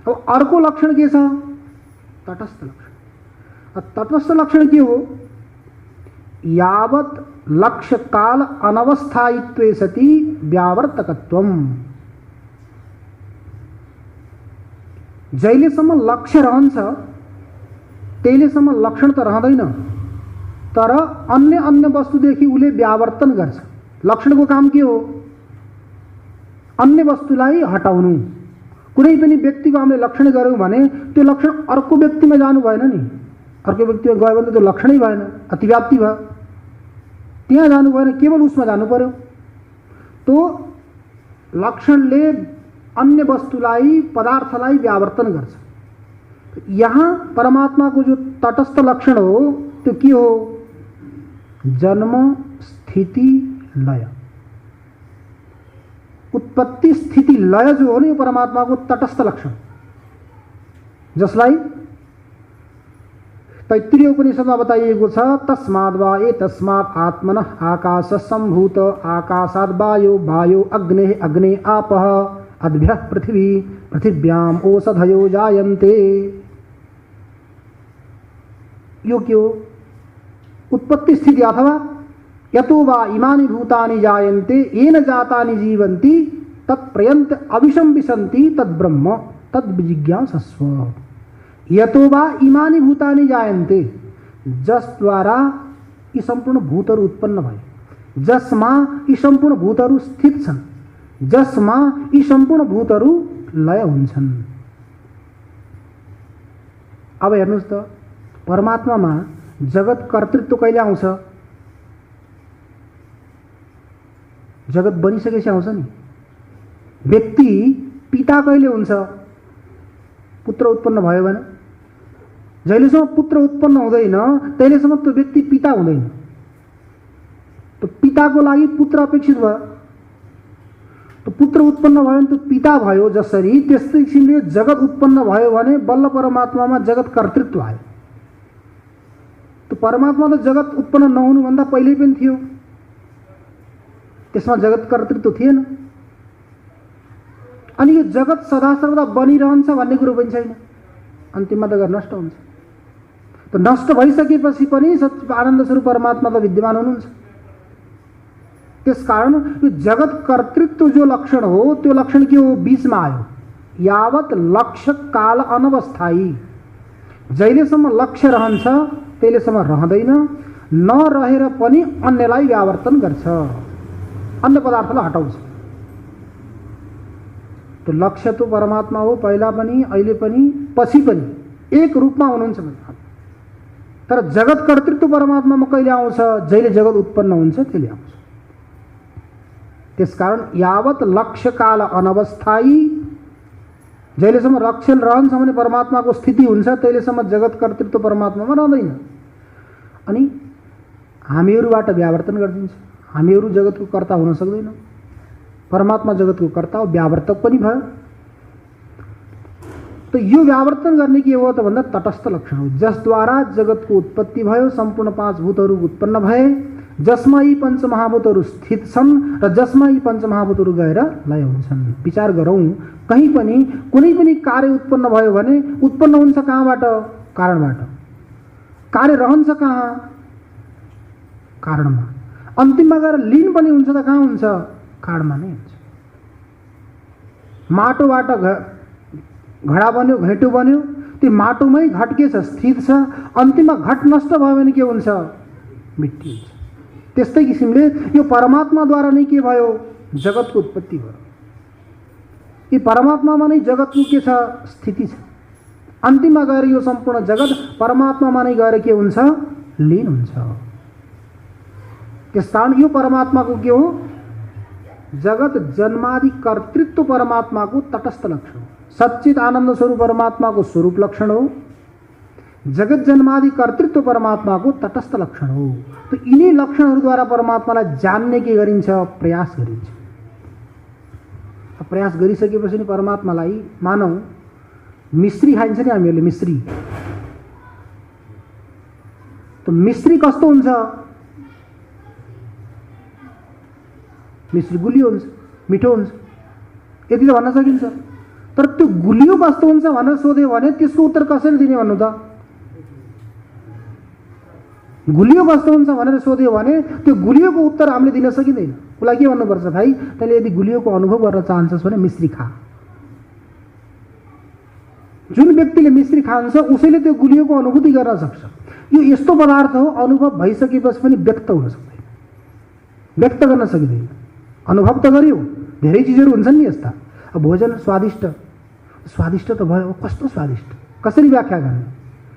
अब अर्को लक्षण के छ? तटस्थ लक्षण। तटस्थ लक्षण के हो? यावत् लक्ष्य काल अनवस्थायित्वे सति व्यावर्तकत्वम। जहिलेसम्म लक्ष्य रहन्छ त्यहिलेसम्म लक्षण त रहँदैन, तर अन्य अन्य वस्तुदेखि उसले व्यावर्तन गर्छ। लक्षणको काम के हो? अन्य वस्तुलाई हटाउनु। कुनै पनि व्यक्तिको हामीले लक्षण गर्यौँ भने त्यो लक्षण अर्को व्यक्तिमा जानु भएन नि। अर्को व्यक्तिमा गयो भने त्यो लक्षणै भएन, अतिव्याप्ति भयो। त्यहाँ जानु भएन, केवल उसमा जानु पर्यो। त्यो लक्षणले अन्य वस्तुलाई, पदार्थलाई व्यावर्तन गर्छ। यहाँ परमात्माको जो तटस्थ लक्षण हो त्यो के हो? जन्म स्थिति लय। उत्पत्ति स्थिति लय जो हो नि, यो परमात्माको तटस्थ लक्षण, जसलाई तैत्तिरीय उपनिषदमा बताइएको छ, तस्माद् वा एतस्मात् आत्मनः आकाश सम्भूत, आकाशाद् वायो, वायो अग्नेः, अग्ने आपः, अद्भ्यः पृथिवी पृथिव्याम ओषधयो जायन्ते। यो के हो? उत्पत्ति स्थिति अथवा यतो वा इमानि भूतानि जायन्ते येन जातानि जीवन्ति तत्प्रयन्त अविशं विशन्ति तद्ब्रह्म तद्विजिज्ञासस्व। यतो वा इमानि भूतानि जायन्ते, जसद्वारा यी सम्पूर्ण भूतहरू उत्पन्न भए, जसमा यी सम्पूर्ण भूतहरू स्थित छन्, जसमा यी सम्पूर्ण भूतहरू लय हुन्छन्। अब हेर्नुस् त, परमात्मामा जगत कर्तृत्व कहिले आउँछ? जगत बनिसकेपछि आउँछ नि। व्यक्ति पिता कहिले हुन्छ? पुत्र उत्पन्न भयो भने। जहिलेसम्म पुत्र उत्पन्न हुँदैन तहिलेसम्म त्यो व्यक्ति पिता हुँदैन। त्यो पिताको लागि पुत्र अपेक्षित भयो। त्यो पुत्र उत्पन्न भयो भने त्यो पिता भयो। जसरी त्यस्तै किसिमले जगत उत्पन्न भयो भने बल्ल परमात्मामा जगत कर्तृत्व आयो। त्यो परमात्मा त जगत उत्पन्न नहुनुभन्दा पहिले पनि थियो, त्यसमा जगत कर्तृत्व थिएन। अनि यो जगत सदा सर्वदा बनिरहन्छ भन्ने कुरो पनि छैन, अन्तिममा त नष्ट हुन्छ। त नष्ट भइसकेपछि पनि सच्चिद आनन्द स्वरूप परमात्मा त विद्यमान हुनुहुन्छ। त्यसकारण यो जगत कर्तृत्व जो लक्षण हो त्यो लक्षण के हो? बीचमा आयो। यावत लक्ष्य काल अनवस्थायी, जहिलेसम्म लक्ष्य रहन्छ तहिलेसम्म रहँदैन, नरहेर पनि अन्यलाई व्यावर्तन गर्छ, अन्य पदार्थलाई हटाउँछ। तो लक्ष्य तो परमात्मा हो, पहिला पनि अहिले पनि पछि पनि एक रूपमा हुनुहुन्छ। तर जगत कर्तृत्व परमात्मामा कहिले आउँछ? जहिले जगत उत्पन्न हुन्छ त्यसले आउँछ। त्यसकारण यावत लक्ष्य काल अनवस्थायी, जहिलेसम्म लक्ष्य रहन्छ भने परमात्माको स्थिति हुन्छ तहिलेसम्म जगत कर्तृत्व परमात्मामा रहँदैन। अनि हामीहरूबाट व्यावर्तन गरिदिन्छ। हामीहरू जगतको कर्ता हुन सक्दैनौँ, परमात्मा जगतको कर्ता हो, व्यावर्तक पनि भयो। तो यो व्यावर्तन गर्ने के हो त भन्दा तटस्थ लक्षण हो, जसद्वारा जगतको उत्पत्ति भयो, सम्पूर्ण पाँच भूतहरू उत्पन्न भए, जसमा यी पञ्चमहाभूतहरू स्थित छन् र जसमा यी पञ्चमहाभूतहरू गएर लय हुन्छन्। विचार गरौँ, कहीँ पनि कुनै पनि कार्य उत्पन्न भयो भने उत्पन्न हुन्छ कहाँबाट? कारणबाट। कार्य रहन्छ कहाँ? कारणमा। अन्तिममा गएर लीन पनि हुन्छ त कहाँ हुन्छ? कारणमा नै हुन्छ। माटोबाट घडा बन्यो, घैँटो बन्यो, त्यो माटोमै घट के छ? स्थित छ। अन्तिममा घट नष्ट भयो भने के हुन्छ? मिट्टी हुन्छ। त्यस्तै किसिमले यो परमात्माद्वारा नै के भयो? जगतको उत्पत्ति भयो। यी परमात्मामा नै जगतको के छ? स्थिति छ। अन्तिममा गएर यो सम्पूर्ण जगत परमात्मामा नै गएर के हुन्छ? लीन हुन्छ। त्यसकारण यो परमात्माको के हो? जगत जन्मादि कर्तृत्व परमात्माको तटस्थ लक्षण हो। सच्चित आनंद स्वरूप परमात्माको स्वरूप लक्षण हो। जगत जन्मादि कर्तृत्व परमात्माको तटस्थ लक्षण हो। तो यिनै लक्षणहरूद्वारा परमात्मालाई जान्ने के गरिन्छ? प्रयास गरिन्छ। प्रयास गरिसकेपछि नि परमात्मालाई मानौ मिश्री खाइन्छ नि हामीहरूले, मिश्री। तो मिश्री कस्तो हुन्छ? मिश्री गुलियो हुन्छ, मिठो हुन्छ, यति त भन्न सकिन्छ। तर त्यो गुलियो कस्तो हुन्छ भनेर सोध्यो भने त्यसको उत्तर कसरी दिने भन्नु त? गुलियो कस्तो हुन्छ भनेर सोध्यो भने त्यो गुलियोको उत्तर हामीले दिन सकिँदैन। उसलाई के भन्नुपर्छ? भाइ तैँले यदि गुलियोको अनुभव गर्न चाहन्छस् भने मिश्री खा। जुन व्यक्तिले मिश्री खान्छ उसैले त्यो गुलियोको अनुभूति गर्न सक्छ। यो यस्तो पदार्थ हो, अनुभव भइसकेपछि पनि व्यक्त हुन सक्दैन, व्यक्त गर्न सकिँदैन। अनुभव त गर्यो, धेरै चिजहरू हुन्छन् नि यस्ता। अब भोजन स्वादिष्ट, स्वादिष्ट त भयो, कस्तो स्वादिष्ट, कसरी व्याख्या गर्ने?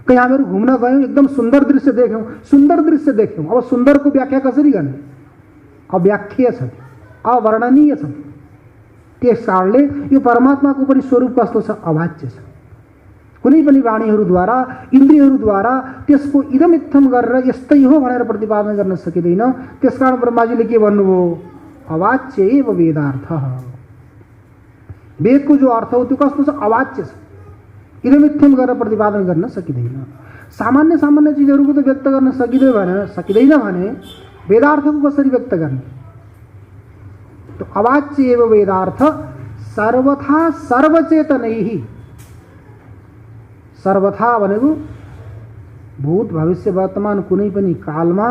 कहीँ हामीहरू घुम्न गयौँ, एकदम सुन्दर दृश्य देख्यौँ, सुन्दर दृश्य देख्यौँ, अब सुन्दरको व्याख्या कसरी गर्ने? अव्याख्येय छ, अवर्णनीय छ। त्यस कारणले यो परमात्माको पनि स्वरूप कस्तो छ? अवाच्य छ। कुनै पनि वाणीहरूद्वारा, इन्द्रियहरूद्वारा त्यसको इदमित्थम गरेर यस्तै हो भनेर प्रतिपादन गर्न सकिँदैन। त्यसकारण ब्रह्माजीले के भन्नुभयो? अवाच्य एव वेदार्थ। वेदको जो अर्थ हो त्यो कस्तो छ? अवाच्य छ, इदमित्थम गरेर प्रतिपादन गर्न सकिँदैन। सामान्य सामान्य चिजहरूको त व्यक्त गर्न सकिँदैन भने वेदार्थको कसरी व्यक्त गर्ने? तो अवाच्य एव वेदार्थ सर्वथा सर्वचेतनैः, सर्वथा भनेको भूत भविष्य वर्तमान कुनै पनि कालमा,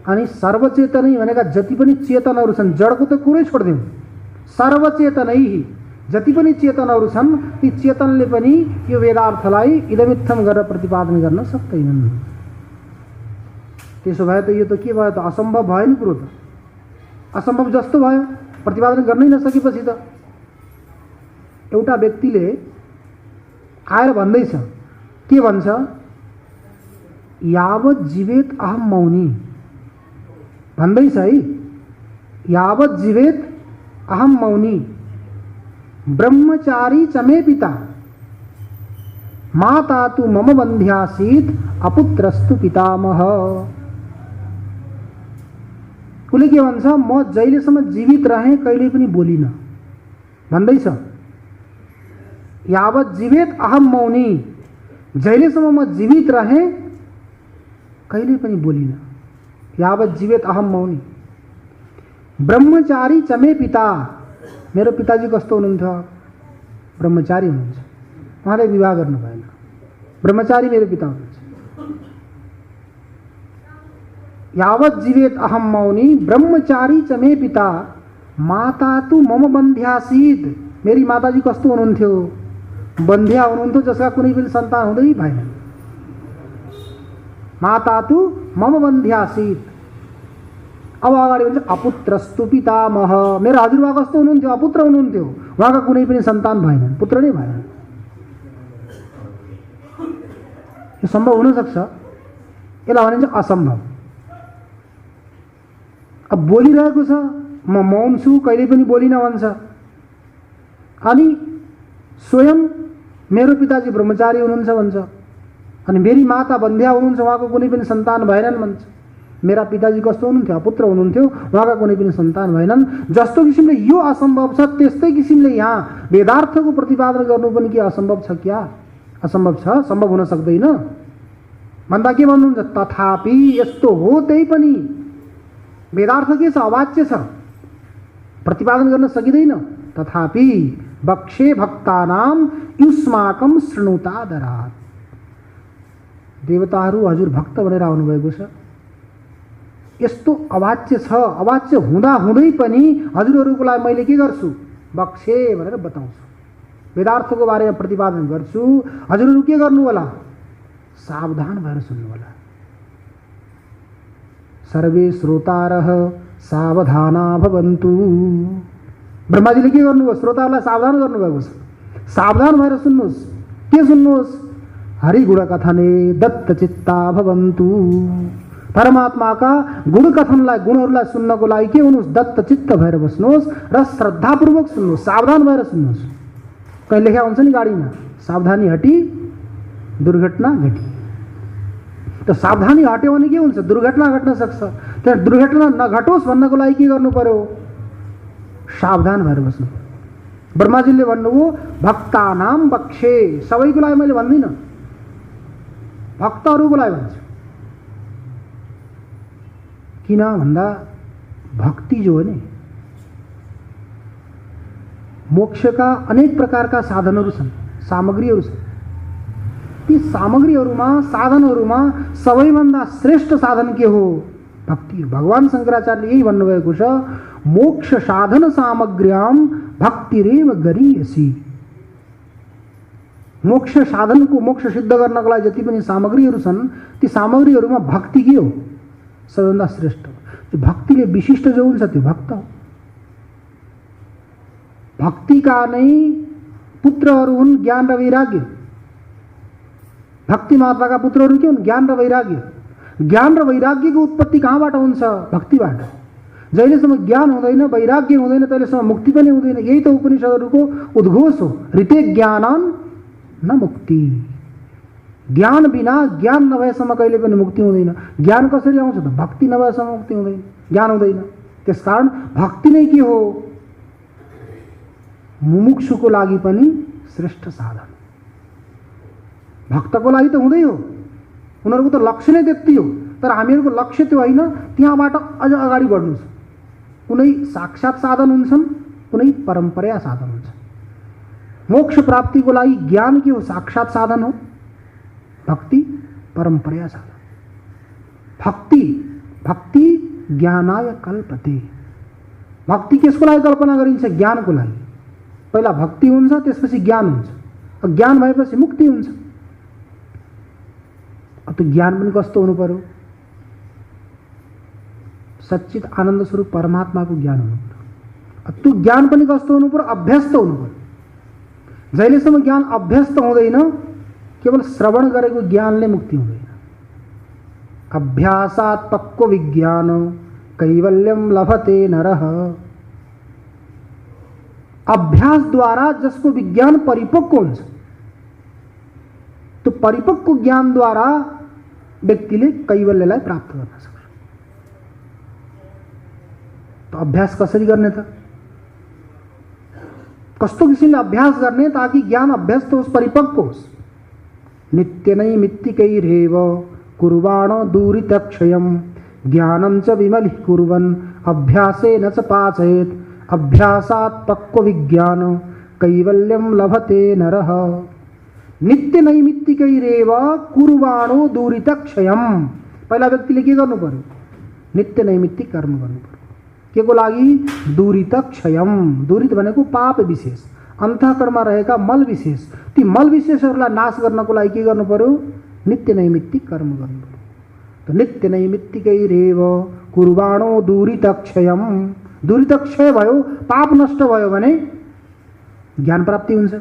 अनि सर्वचेतनै भनेका जति पनि चेतनहरू छन्, जडको त कुरै छोड्दिउँ, सर्वचेतनैः जति पनि चेतनहरू छन् ती चेतनले पनि यो वेदार्थलाई इदमित्थम गरेर प्रतिपादन गर्न सक्दैनन्। त्यसो भए त यो त के भयो त? असम्भव भयो नि कुरो त, असम्भव जस्तो भयो, प्रतिपादन गर्नै नसकेपछि त। एउटा व्यक्तिले आएर भन्दैछ, के भन्छ? यावत जीवेत अहम मौनी भन्दैछ है, यावत जीवेत अहम मौनी ब्रह्मचारी च मे पिता माता तु मम बन्ध्यासीत् अपुत्रस्तु पितामह। उसले के भन्छ? म जहिलेसम्म जीवित रहेँ कहिले पनि बोलिन भन्दैछ। यावत जीवेत अहम मौनी, जहिलेसम्म म जीवित रहेँ कहिले पनि बोलिन। यावत जीवेत अहम मौनी ब्रह्मचारी च मे पिता, मेरो पिताजी कस्तो हुनुहुन्थ्यो? ब्रह्मचारी हुनुहुन्छ, उहाँले विवाह गर्नु भएन, ब्रह्मचारी मेरो पिता हुनुहुन्छ। यावत जीवेत अहम मौनी ब्रह्मचारी च मे पिता माता तु मम बन्ध्यासीत्, मेरी माताजी कस्तो हुनुहुन्थ्यो? बन्ध्या हुनुहुन्थ्यो, जसका कुनै पनि सन्तान हुँदै भएन। माता तु मम बन्ध्यासीत्। अब अगाडि भन्छ अपुत्रस्तु पितामह, मेरो हजुरबा कस्तो हुनुहुन्थ्यो? अपुत्र हुनुहुन्थ्यो, उहाँका कुनै पनि सन्तान भएन, पुत्र नै भएन। यो सम्भव हुन सक्छ, यसलाई भनिन्छ असम्भव। अब बोलिरहेको छ, म मौन छु, कहिले पनि बोलिन भन्छ, अनि स्वयं मेरो पिताजी ब्रह्मचारी हुनुहुन्छ भन्छ, अनि मेरी माता बन्ध्या हुनुहुन्छ, उहाँको कुनै पनि सन्तान भएनन् भन्छ। मेरा पिताजी कस्तो हुनुहुन्थ्यो? अपुत्र हुनुहुन्थ्यो, उहाँका कुनै पनि सन्तान भएनन्। जस्तो किसिमले यो असम्भव छ, त्यस्तै किसिमले यहाँ वेदार्थको प्रतिपादन गर्नु पनि के असम्भव छ? क्या असम्भव छ? सम्भव हुन सक्दैन भन्दा के भन्नुहुन्छ? तथापि यस्तो हो, त्यही पनि वेदार्थ के छ? अवाच्य छ, प्रतिपादन गर्न सकिँदैन। तथापि बक्षे भक्तानाम युष्माकम शृणुतादरात्, देवताहरू हजुर भक्त भनेर आउनुभएको छ। यस्तो अवाच्य छ, अवाच्य हुँदा हुँदै पनि हजुरहरूको लागि मैले के गर्छु? बक्षे भनेर बताउँछु, वेदार्थको बारेमा प्रतिपादन गर्छु। हजुरहरू के गर्नु होला? सावधान भएर सुन्नु होला। सर्वे श्रोतारः सावधाना भवन्तु। ब्रह्माजीले के गर्नुभयो? श्रोताहरूलाई सावधान गर्नुभएको छ, सावधान भएर सुन्नुहोस्। के सुन्नुहोस्? हरिगुणकथने दत्तचित्ता भवन्तु। परमात्माका गुणकथनलाई, गुणहरूलाई सुन्नको लागि के हुनुहोस्? दत्तचित्त भएर बस्नुहोस् र श्रद्धापूर्वक सुन्नुहोस्, सावधान भएर सुन्नुहोस्। कहीँ लेखा हुन्छ नि गाडीमा, सावधानी हटी दुर्घटना घटी। त सावधानी हट्यो भने के हुन्छ? दुर्घटना घट्न सक्छ। त्यहाँ दुर्घटना नघटोस् भन्नको लागि के गर्नु पर्यो? सावधान भएर बस्नु। ब्रह्माजीले भन्नुभयो भक्तानाम बक्षे, सबैको लागि मैले भन्दिनँ, भक्तहरूको लागि भन्छु। किन भन्दा भक्ति जो हो नि, मोक्षका अनेक प्रकारका साधनहरू छन्, सामग्रीहरू छन्। ती सामग्रीहरूमा, साधनहरूमा सबैभन्दा श्रेष्ठ साधन के हो? भक्ति हो। भगवान शङ्कराचार्यले यही भन्नुभएको छ, मोक्ष साधन सामग्र्याम भक्तिरेव गरीयसी। मोक्ष साधनको, मोक्ष सिद्ध गर्नको लागि जति पनि सामग्रीहरू छन्, ती सामग्रीहरूमा भक्ति के हो? सबैभन्दा श्रेष्ठ। त्यो भक्तिले विशिष्ट जो हुन्छ त्यो भक्त हो। भक्तिका नै पुत्रहरू हुन् ज्ञान र वैराग्य। भक्ति माताका पुत्रहरू के हुन्? ज्ञान र वैराग्य। ज्ञान र वैराग्यको उत्पत्ति कहाँबाट हुन्छ? भक्तिबाट। जहिलेसम्म ज्ञान हुँदैन, वैराग्य हुँदैन, तहिलेसम्म मुक्ति पनि हुँदैन। यही त उपनिषदहरूको उद्घोष हो, ऋते ज्ञानान् न मुक्ति। ज्ञान बिना, ज्ञान नभएसम्म कहिले पनि मुक्ति हुँदैन। ज्ञान कसरी आउँछ त? भक्ति नभएसम्म मुक्ति हुँदैन, ज्ञान हुँदैन। त्यसकारण भक्ति नै के हो? मुमुक्षुको लागि पनि श्रेष्ठ साधन। भक्तको लागि त हुँदै हो, उनीहरूको त लक्ष्य नै त्यति हो, तर हामीहरूको लक्ष्य त्यो होइन। त्यहाँबाट अझ अगाडि बढ्नु छ। कुनै साक्षात साधन हुन्छन्, कुनै परम्परा साधन हुन्छ। मोक्ष प्राप्तिको लागि ज्ञान के हो? साक्षात साधन हो। भक्ति परम्परा साधन। भक्ति ज्ञानाय कल्पते। भक्ति केसको लागि कल्पना गरिन्छ? ज्ञानको लागि। पहिला भक्ति हुन्छ, त्यसपछि ज्ञान हुन्छ। ज्ञान भएपछि मुक्ति हुन्छ। त्यो ज्ञान पनि कस्तो हुनु पर्यो? सच्चित आनन्द स्वरूप परमात्माको ज्ञान हुनु पर्यो। त्यो ज्ञान पनि कस्तो हुनु पर्यो? अभ्यस्त हुनु पर्यो। जहिलेसम्म ज्ञान अभ्यस्त हुँदैन, केवल श्रवण गरेको ज्ञानले मुक्ति हुँदैन। अभ्यासात् पक्व विज्ञान कैवल्यम लभते नरः। अभ्यास द्वारा जसको विज्ञान परिपक्व हुन्छ, तो परिपक्व ज्ञान द्वारा व्यक्तिले कैवल्यलाई प्राप्त गर्न सक्छ। तो अभ्यास कसरी गर्ने त? कस्तो किसिमले अभ्यास गर्ने ताकि ज्ञान अभ्यस्त होस्, परिपक्व होस्? नित्य नैमित्तिकैरेव कुर्वाण दूरितक्षयम् ज्ञानं च विमलीकुर्वन् अभ्यासेन च पाचयेत् अभ्यासात् पक्व विज्ञान कैवल्यम लभते नरः। नित्य नैमित्तिकैरेव कुर्वाणो दूरितक्षयम्। पहिला व्यक्तिले के गर्नु पर्यो? नित्य नैमित्तिक कर्म गर्नु पर्यो। के को लागि? दूरितक्षयम्। दूरित भनेको पाप विशेष, अन्तःकरणमा रहेका मल विशेष। ती मल विशेषहरूलाई नाश गर्नको लागि के गर्नु पर्यो? नित्य नैमित्तिक कर्म गर्नु पर्यो। तो नित्य नैमित्तिकैरेव कुर्वाणो दूरितक्षयम्। दूरितक्षय भयो, पाप नष्ट भयो भने ज्ञान प्राप्ति हुन्छ।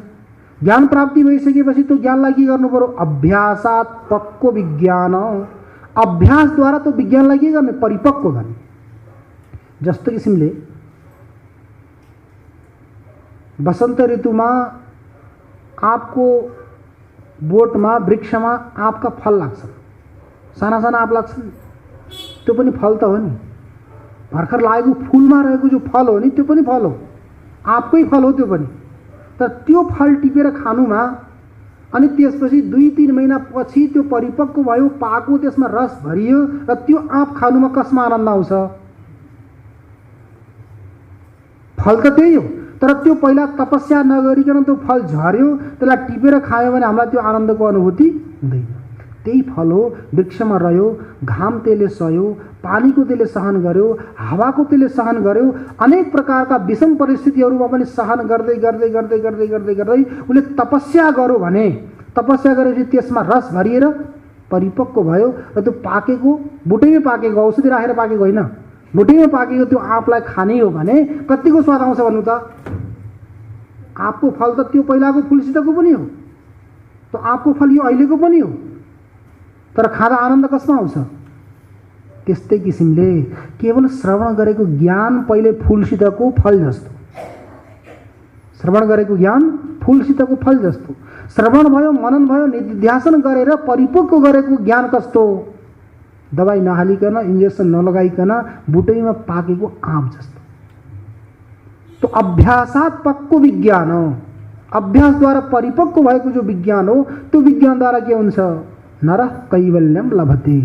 ज्ञान प्राप्ति भइसकेपछि त्यो ज्ञानलाई के गर्नु पर्यो? अभ्यासात् पक्व विज्ञान। अभ्यासद्वारा त्यो विज्ञानलाई के गर्ने? परिपक्व गर्ने। जस्तो किसिमले वसन्त ऋतुमा आँपको बोटमा, वृक्षमा आँपका फल लाग्छन्। साना साना आँप लाग्छन्, त्यो पनि फल त हो नि। भर्खर लागेको फुलमा रहेको जो फल हो नि, त्यो पनि फल हो, आँपकै फल हो त्यो पनि। तर त्यो फल टिपेर खानुमा, अनि त्यसपछि 2-3 महिना पछि त्यो परिपक्व भयो, पाको, त्यसमा रस भरियो, र त्यो आँप खानुमा कसमा आनन्द आउँछ? फल त त्यही हो, तर त्यो पहिला तपस्या नगरिकन त्यो फल झर्यो, त्यसलाई टिपेर खायो भने हामीलाई त्यो आनन्दको अनुभूति हुँदैन। त्यही फल हो, वृक्षमा रह्यो, घाम त्यसले सह्यो, पानीको त्यसले सहन गर्यो, हावाको त्यसले सहन गर्यो, अनेक प्रकारका विषम परिस्थितिहरूमा पनि सहन गर्दै गर्दै गर्दै गर्दै गर्दै गर्दै उसले तपस्या गर्यो भने, तपस्या गरेपछि त्यसमा रस भरिएर परिपक्व भयो, र त्यो पाकेको, बुटैमै पाकेको, औषधि राखेर पाकेको होइन, बुटैमा पाकेको त्यो आँपलाई खाने हो भने कतिको स्वाद आउँछ भन्नु त? आँपको फल त त्यो पहिलाको फुलसितको पनि हो, त्यो आँपको फल यो अहिलेको पनि हो, तर खाँदा आनन्द कसमा आउँछ? त्यस्तै किसिमले केवल श्रवण गरेको ज्ञान पहिले फुलसितको फल जस्तो, श्रवण गरेको ज्ञान फुलसितको फल जस्तो। श्रवण भयो, मनन भयो, निधिध्यासन गरेर परिपक्व गरेको ज्ञान कस्तो? दबाई नहालिकन, इन्जेक्सन नलगाइकन बुटैमा पाकेको आँप जस्तो। तो अभ्यासात् पक्व विज्ञान, अभ्यासद्वारा परिपक्व भएको जो विज्ञान हो, त्यो विज्ञानद्वारा के हुन्छ? नरः कैवल्यम लभते।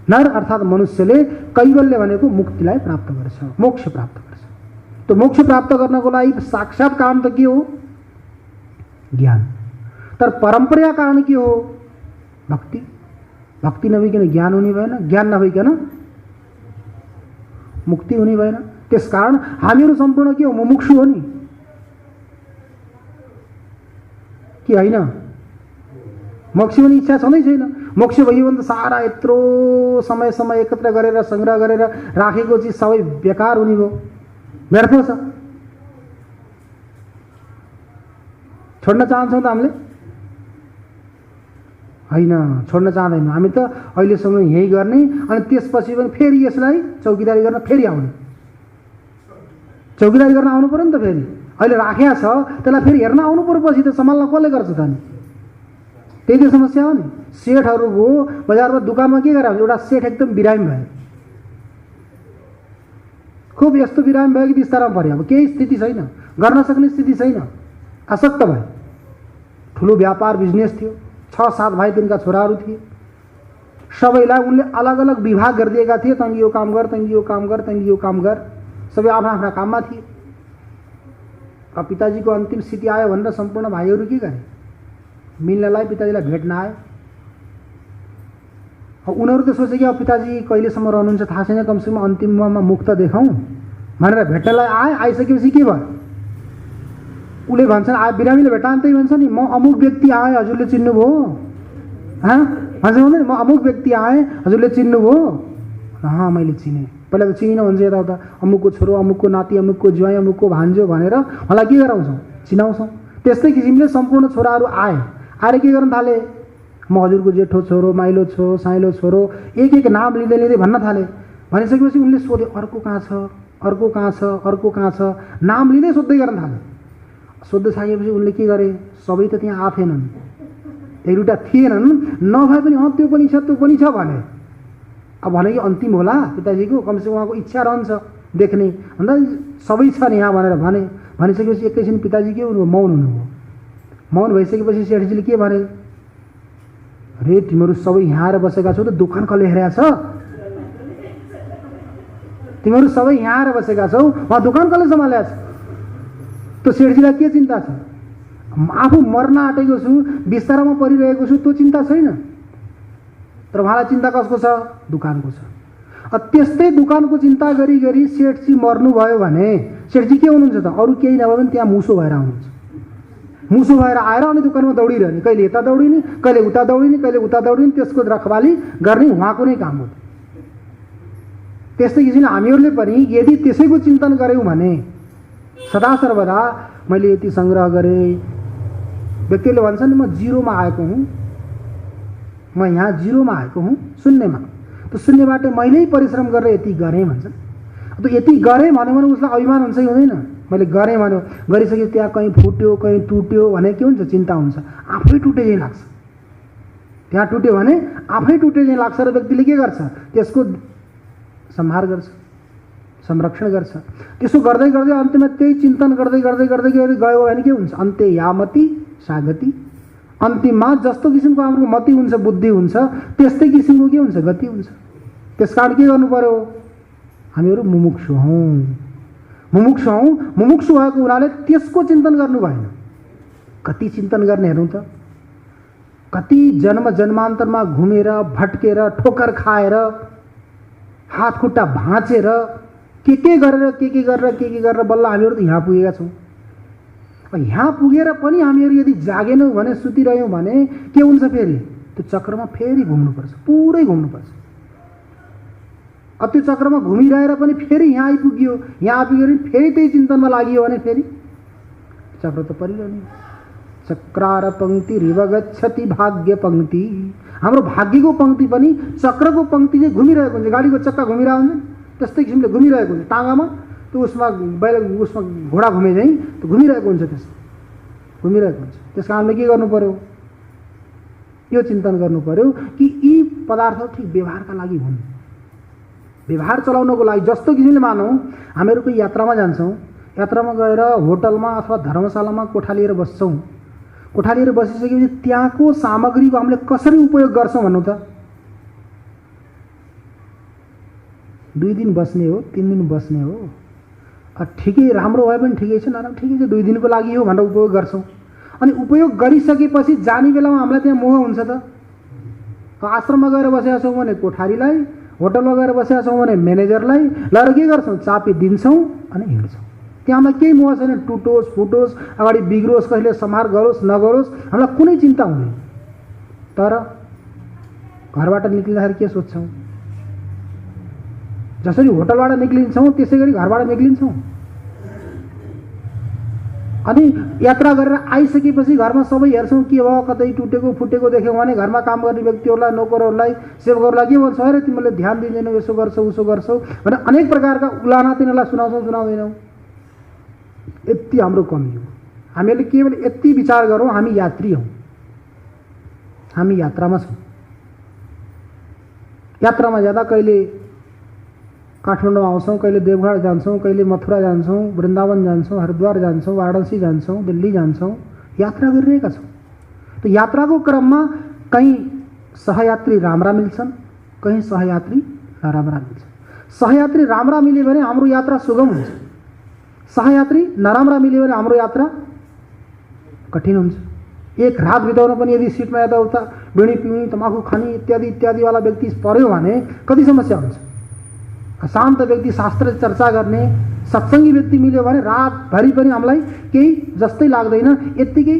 नर अर्थात् मनुष्यले कैवल्य भनेको मुक्तिलाई प्राप्त गर्छ, मोक्ष प्राप्त गर्छ। तो मोक्ष प्राप्त गर्नको लागि साक्षात कारण त के हो? ज्ञान। तर परम्परा कारण के हो? भक्ति। भक्ति नभइकन ज्ञान हुने भएन, ज्ञान नभइकन मुक्ति हुने भएन। त्यसकारण हामीहरू सम्पूर्ण के हो? मुमुक्षु हो नि, कि होइन? मोक्ष हुने इच्छा छँदै छैन। मोक्ष भयो भने त सारा यत्रो समय एकत्र गरेर संग्रह गरेर राखेको चिज सबै बेकार हुने भयो, व्यर्थ छ। छोड्न चाहन्छौँ त हामीले? होइन, छोड्न चाहँदैनौँ। हामी त अहिलेसम्म यही गर्ने, अनि त्यसपछि पनि फेरि यसलाई चौकीदारी गर्न फेरि आउने। चौकीदारी गर्न आउनु पर्यो नि त फेरि। अहिले राखेको छ त्यसलाई फेरि हेर्न आउनु पर्यो, पछि त सम्हाल्न कसले गर्छ त? नि त्यही त समस्या हो नि। सेठहरूको बजारमा दुकानमा के गरेर एउटा सेठ एकदम बिरामी भयो, खुब यस्तो बिरामी भयो कि बिस्तारामा पर्यो, अब केही स्थिति छैन, गर्न सक्ने स्थिति छैन, आसक्त भयो। ठुलो व्यापार बिजनेस थियो, 6-7 भाइ तिनका छोराहरू थिए। सबैलाई उनले अलग अलग विभाग गरिदिएका थिए, तँगी यो काम गर, तँगी यो काम गर, तँगी यो काम गर। सबै आफ्ना आफ्ना काममा थिए। र पिताजीको अन्तिम स्थिति आयो भनेर सम्पूर्ण भाइहरू के गरे? मिल्नलाई पिताजीलाई भेट्न आए। उनीहरू त सोचे कि अब पिताजी कहिलेसम्म रहनुहुन्छ थाहा छैन, कमसेकम अन्तिममा मुख त देखाउँ भनेर भेट्नलाई आए। आइसकेपछि के भयो? उसले भन्छन्, बिरामीले भेट्टान् त्यही भन्छ नि, म अमुक व्यक्ति आएँ हजुरले चिन्नुभयो? भन्छ हुँदैन, म अमुक व्यक्ति आएँ हजुरले चिन्नुभयो? मैले चिनेँ। पहिला त चिनिनँ भन्छ, यताउता अमुकको छोरो, अमुकको नाति, अमुकको ज्वाइँ, अमुकको भान्जो भनेर मलाई के गराउँछौँ? चिनाउँछौँ। त्यस्तै किसिमले सम्पूर्ण छोराहरू आएर के गर्न थाले? म हजुरको जेठो छोरो, माइलो छोरो, साइलो छोरो, एक नाम लिँदै लिँदै भन्न थाले। भनिसकेपछि उनले सोध्यो, अर्को कहाँ छ, अर्को कहाँ छ, अर्को कहाँ छ, नाम लिँदै सोध्दै गर्न थाले। सोध्दै सकेपछि उनले के गरे? सबै त त्यहाँ आएनन्, एक दुईवटा थिएनन्, नभए पनि त्यो पनि छ, त्यो पनि छ भने। अब भने कि अन्तिम होला पिताजीको, कमसेकम उहाँको इच्छा रहन्छ देख्ने, अन्त सबै छन् यहाँ भनेर भनिसकेपछि एकैछिन पिताजी के हुनुभयो? मौन हुनुभयो। मौन भइसकेपछि सेठजीले के भने? रे तिमीहरू सबै यहाँ आएर बसेका छौ त दोकान कसले हेरेको छ? तिमीहरू सबै यहाँ आएर बसेका छौ, उहाँ दोकान कसले सम्हालेको छ? त्यो सेठजीलाई के चिन्ता छ? आफू मर्न आँटेको छु, बिस्तारामा परिरहेको छु, त्यो चिन्ता छैन, तर उहाँलाई चिन्ता कसको छ? दोकानको छ। त्यस्तै दोकानको चिन्ता गरी गरी सेठजी मर्नुभयो भने सेठजी के हुनुहुन्छ त? अरू केही नभए पनि त्यहाँ मुसो भएर आउनुहुन्छ। मुसो भएर आएर अनि दोकानमा दौडिरहने, कहिले यता दौडिने, कहिले उता दौडिने, कहिले उता दौडिने, त्यसको रखवाली गर्ने उहाँको नै काम हो। त्यस्तै किसिमले हामीहरूले पनि यदि त्यसैको चिन्तन गऱ्यौँ भने सदा सर्वदा मैले यति सङ्ग्रह गरेँ, व्यक्तिले भन्छ नि म जिरोमा आएको हुँ, म यहाँ जिरोमा आएको हुँ, शून्यमा, त्यो शून्यबाट मैले परिश्रम गरेर यति गरेँ भन्छ। त यति गरेँ भन्यो भने उसलाई अभिमान हुन्छ कि हुँदैन? मैले गरेँ भन्यो, गरिसके त्यहाँ कहीँ फुट्यो कहीँ टुट्यो भने के हुन्छ? चिन्ता हुन्छ, आफै टुटे चाहिँ लाग्छ। त्यहाँ टुट्यो भने आफै टुटे चाहिँ लाग्छ र व्यक्तिले के गर्छ? त्यसको सम्हार गर्छ, संरक्षण गर्छ। त्यसो गर्दै गर्दै अन्त्यमा त्यही चिन्तन गर्दै गर्दै गर्दै गर्दै गयो भने के हुन्छ? अन्त्य यामति सागति। अन्तिममा जस्तो किसिमको हाम्रो मति हुन्छ, बुद्धि हुन्छ, त्यस्तै किसिमको के हुन्छ? गति हुन्छ। त्यस कारण के गर्नु पर्यो? हामीहरू मुमुक्षु हौँ। मुमुक्षु भएको हुनाले त्यसको चिन्तन गर्नु भएन। कति चिन्तन गर्ने हेरौँ त, कति जन्म जन्मान्तरमा घुमेर भट्केर ठोकर खाएर हात खुट्टा भाँचेर के गरेर बल्ल हामीहरू त यहाँ पुगेका छौँ। यहाँ पुगेर पनि हामीहरू यदि जागेनौँ भने, सुतिरह्यौँ भने के हुन्छ? फेरि त्यो चक्रमा फेरि घुम्नुपर्छ, पुरै घुम्नुपर्छ। त्यो चक्रमा घुमिरहेर पनि फेरि यहाँ आइपुग्यो, यहाँ आइपुग्यो भने फेरि त्यही चिन्तनमा लागियो भने फेरि चक्र त परिरहने। चक्रार पङ्क्ति रिव गच्छति भाग्य पङ्क्ति। हाम्रो भाग्यको पङ्क्ति पनि चक्रको पङ्क्ति चाहिँ घुमिरहेको हुन्छ। गाडीको चक्का घुमिरहेको हुन्छ, त्यस्तै किसिमले घुमिरहेको हुन्छ। टाँगामा त्यो उसमा घोडा घुमे चाहिँ त्यो घुमिरहेको हुन्छ, त्यस्तो घुमिरहेको हुन्छ। त्यस कारणले के गर्नु पर्यो? यो चिन्तन गर्नु पर्यो कि यी पदार्थहरू ठिक व्यवहारका लागि हुन्, व्यवहार चलाउनको लागि। जस्तो किसिमले मानौँ हामीहरू कोही यात्रामा जान्छौँ, यात्रामा गएर होटलमा अथवा धर्मशालामा कोठा लिएर बस्छौँ। कोठा लिएर बसिसकेपछि त्यहाँको सामग्रीको हामीले कसरी उपयोग गर्छौँ भन्नु त? 2 दिन बस्ने हो, 3 दिन बस्ने हो, ठिकै राम्रो भए पनि ठिकै छ, नराम्रो ठिकै छ, 2 दिनको लागि हो भनेर उपयोग गर्छौँ। अनि उपयोग गरिसकेपछि जाने बेलामा हामीलाई त्यहाँ मोह हुन्छ त? आश्रममा गएर बसेका छौँ भने कोठारीलाई, होटलमा गएर बसेका छौँ भने म्यानेजरलाई लगेर के गर्छौँ? चापी दिन्छौँ अनि हिँड्छौँ। त्यहाँ हामीलाई केही मोह छैन, टुटोस् फुटोस्, अगाडि बिग्रोस्, कहिले सम्हार गरोस् नगरोस्, हामीलाई कुनै चिन्ता हुँदैन। तर घरबाट निक्लिँदाखेरि के सोध्छौँ? जसरी होटलबाट निक्लिन्छौँ त्यसै गरी घरबाट निक्लिन्छौँ। अनि यात्रा गरेर आइसकेपछि घरमा सबै हेर्छौँ, के भयो, कतै टुटेको फुटेको देख्यौँ भने घरमा काम गर्ने व्यक्तिहरूलाई, नोकरहरूलाई, सेवकहरूलाई के भन्छौँ? अरे तिमीले ध्यान दिँदैनौ, यसो गर्छौ उसो गर्छौ भनेर अनेक प्रकारका उलाना तिनीहरूलाई सुनाउँदैनौँ। यति हाम्रो कमी हो। हामीहरूले केवल यति विचार गरौँ, हामी यात्री हौँ, हामी यात्रामा छौँ। यात्रामा जाँदा कहिले काठमाडौँ आउँछौँ, कहिले देवघर जान्छौँ, कहिले मथुरा जान्छौँ, वृन्दावन जान्छौँ, हरिद्वार जान्छौँ, वाराणसी जान्छौँ, दिल्ली जान्छौँ, यात्रा गरिरहेका छौँ। तो यात्राको क्रममा कहीँ सहयात्री राम्रा मिल्छन्, कहीँ सहयात्री नराम्रा मिल्छन्। सहयात्री राम्रा मिल्यो भने हाम्रो यात्रा सुगम हुन्छ। सहयात्री नराम्रा मिल्यो भने हाम्रो यात्रा कठिन हुन्छ। एक रात बिताउन पनि यदि सिटमा यताउता बिडी पिउने, तमाखु खाने इत्यादि इत्यादिवाला व्यक्ति पर्यो भने कति समस्या हुन्छ। शान्त व्यक्ति, शास्त्र चर्चा गर्ने सत्सङ्गी व्यक्ति मिल्यो भने रातभरि पनि हामीलाई केही जस्तै लाग्दैन, यत्तिकै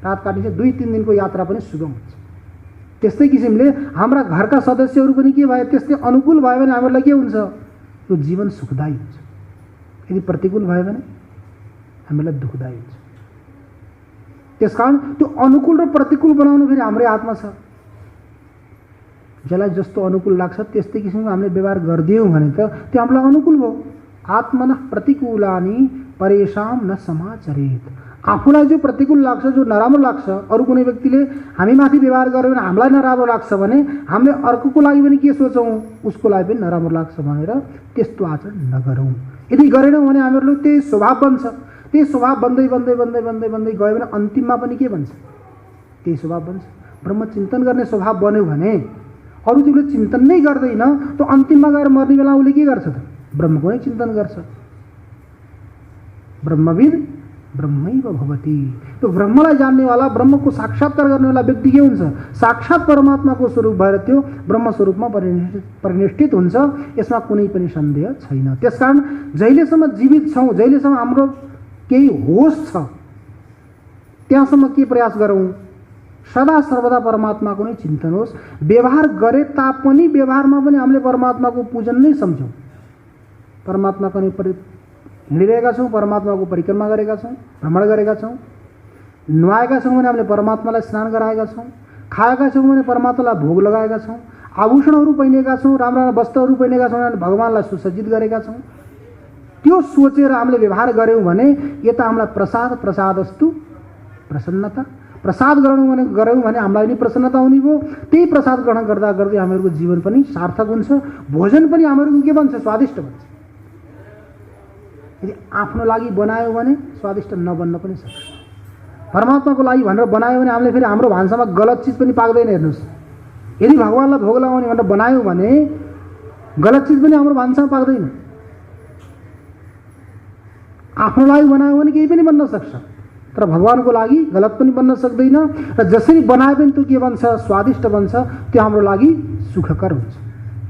रात काटिन्छ। 2-3 दिनको यात्रा पनि सुगम हुन्छ। त्यस्तै किसिमले हाम्रा घरका सदस्यहरू पनि के भयो, त्यस्तै अनुकूल भयो भने हामीहरूलाई के हुन्छ, यो जीवन सुखदायी हुन्छ। यदि प्रतिकूल भयो भने हामीलाई दुःखदायी हुन्छ। त्यसकारण त्यो अनुकूल र प्रतिकूल बनाउनु फेरि हाम्रै हातमा छ। जसलाई जस्तो अनुकूल लाग्छ त्यस्तै किसिमको हामीले व्यवहार गरिदियौँ भने त त्यो हामीलाई अनुकूल भयो। आत्मनः प्रतिकूलानि परेशान न समाचरित। आफूलाई जो प्रतिकूल लाग्छ, जो नराम्रो लाग्छ, अरू कुनै व्यक्तिले हामीमाथि व्यवहार गर्यो भने हामीलाई नराम्रो लाग्छ भने हामीले अर्कोको लागि पनि के सोचौँ, उसको लागि पनि नराम्रो लाग्छ भनेर त्यस्तो आचरण नगरौँ। यदि गरेनौँ भने हामीहरू त्यही स्वभाव बन्छ। त्यही स्वभाव बन्दै बन्दै बन्दै बन्दै बन्दै गयो भने अन्तिममा पनि के बन्छ, त्यही स्वभाव बन्छ। ब्रह्मचिन्तन गर्ने स्वभाव बन्यो भने अरू जसले चिन्तन नै गर्दैन त्यो अन्तिममा गएर मर्ने बेला उसले के गर्छ त, ब्रह्मको नै चिन्तन गर्छ। ब्रह्मविद ब्रह्मैव भवति। त्यो ब्रह्मलाई जान्नेवाला, ब्रह्मको साक्षात्कार गर्नेवाला व्यक्ति के हुन्छ, साक्षात परमात्माको स्वरूप भएर त्यो ब्रह्म स्वरूपमा परिनिष्ठित हुन्छ। यसमा कुनै पनि सन्देह छैन। त्यसकारण जहिलेसम्म जीवित छौँ, जहिलेसम्म हाम्रो केही होस छ, त्यहाँसम्म के प्रयास गरौँ, सदा सर्वदा परमात्माको नै चिन्तन होस्। व्यवहार गरे तापनि व्यवहारमा पनि हामीले परमात्माको पूजन नै सम्झौँ। परमात्माको नै हिँडिरहेका छौँ, परमात्माको परिक्रमा गरेका छौँ, भ्रमण गरेका छौँ। नुहाएका छौँ भने हामीले परमात्मालाई स्नान गराएका छौँ। खाएका छौँ भने परमात्मालाई भोग लगाएका छौँ। आभूषणहरू पहिनेका छौँ, राम्रा राम्रा वस्त्रहरू पहिनेका छौँ भने भगवान्लाई सुसज्जित गरेका छौँ। त्यो सोचेर हामीले व्यवहार गऱ्यौँ भने यता हामीलाई प्रसादस्तु प्रसन्नता, प्रसाद गऱ्यौँ भने हामीलाई नि प्रसन्नता हुने भयो। त्यही प्रसाद ग्रहण गर्दा गर्दै हामीहरूको जीवन पनि सार्थक हुन्छ। भोजन पनि हामीहरूको के बन्छ, स्वादिष्ट बन्छ। यदि आफ्नो लागि बनायो भने स्वादिष्ट नबन्न पनि सक्छ। परमात्माको लागि भनेर बनायो भने हामीले फेरि हाम्रो भान्सामा गलत चिज पनि पाक्दैन। हेर्नुहोस्, यदि भगवान्लाई भोग लगाउने भनेर बनायो भने गलत चिज पनि हाम्रो भान्सामा पाक्दैन। आफ्नो लागि बनायो भने केही पनि बन्न सक्छ, तर भगवानको लागि गलत पनि बन्न सक्दैन। र जसरी बनाए पनि त्यो के बन्छ, स्वादिष्ट बन्छ। त्यो हाम्रो लागि सुखकर हुन्छ।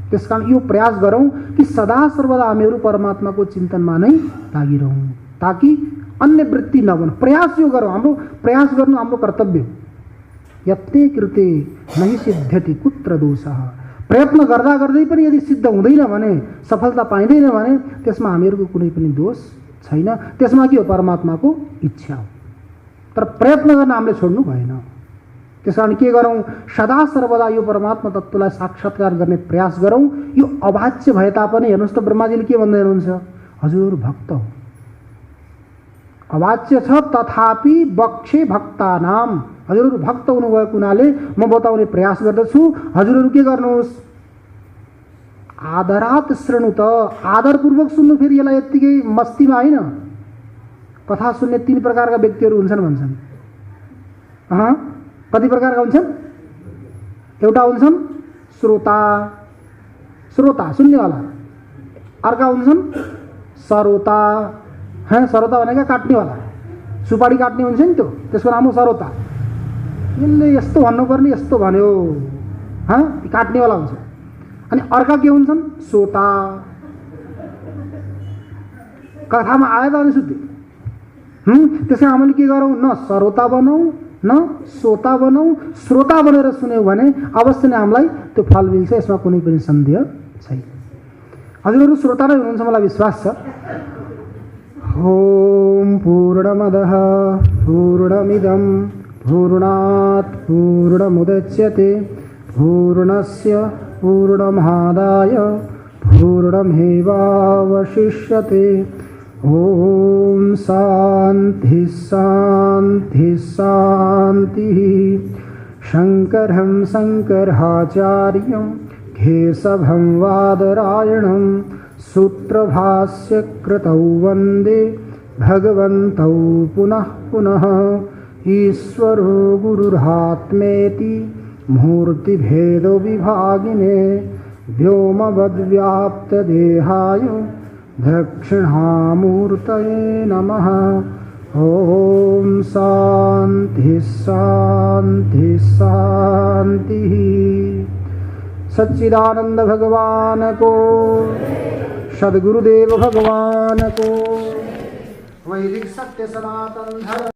त्यसकारण यो प्रयास गरौँ कि सदा सर्वदा हामीहरू परमात्माको चिन्तनमा नै लागिरहौँ, ताकि अन्य वृत्ति नबन। प्रयास यो गरौँ, हाम्रो प्रयास गर्नु हाम्रो कर्तव्य। यत्ते कृते नहि सिद्ध्यति कुत्र दोषः। प्रयत्न गर्दा गर्दै पनि यदि सिद्ध हुँदैन भने, सफलता पाइँदैन भने त्यसमा हामीहरूको कुनै पनि दोष छैन। त्यसमा के हो, परमात्माको इच्छा हो। तर प्रयत्न गर्न हामीले छोड्नु भएन। त्यसकारण के गरौँ, सदा सर्वदा यो परमात्मा तत्त्वलाई साक्षात्कार गर्ने प्रयास गरौँ। यो अवाच्य भए तापनि हेर्नुहोस् त, ब्रह्माजीले के भन्दै हुनुहुन्छ, हजुर भक्त हो। अवाच्य छ तथापि बक्षे भक्तानाम। हजुरहरू भक्त हुनुभएको हुनाले म बताउने प्रयास गर्दछु। हजुरहरू के गर्नुहोस्, आदरात श्रृणु त। आदरपूर्वक सुन्नु। फेरि यसलाई यत्तिकै मस्तीमा होइन। कथा सुन्ने 3 प्रकारका व्यक्तिहरू हुन्छन् भन्छन्। कति प्रकारका हुन्छन्? एउटा हुन्छन् श्रोता, श्रोता सुन्नेवाला। अर्का हुन्छन् सरोता। सरोता भनेको काट्नेवाला, सुपारी काट्ने हुन्छ नि त्यो, त्यसको नाम हो सरोता। यसले यस्तो भन्नुपर्ने यस्तो भन्यो, काट्नेवाला हुन्छ। अनि अर्का के हुन्छन्, श्रोता। कथामा आयो त अनि सुत्यो। त्यसै हामीले के गरौँ, न सरोता बनाऊ न श्रोता बनाऊ। श्रोता बनेर सुन्यौँ भने अवश्य नै हामीलाई त्यो फल मिल्छ। यसमा कुनै पनि सन्देह छैन। हजुरहरू श्रोता नै हुनुहुन्छ मलाई विश्वास छ। ओम पूर्णमदः पूर्णमिदं पूर्णात् पूर्णमुदच्यते पूर्णस्य पूर्णमादाय पूर्णमेवावशिष्यते। ओम शांति शांति शांति। शंकरं शंकराचार्यं केशवं वादरायणं सूत्रभाष्यकृतौ वन्दे भगवन्तौ पुनः पुनः। ईश्वरो गुरुरात्मेति मूर्तिभेदविभागिने व्योमवद्व्याप्तदेहाय दक्षिणामूर्तये नमः। ओम शांति शांति शांति। सच्चिदानंद भगवान को, सद्गुरुदेव भगवान को, वैदिक सत्य सनातन धर्म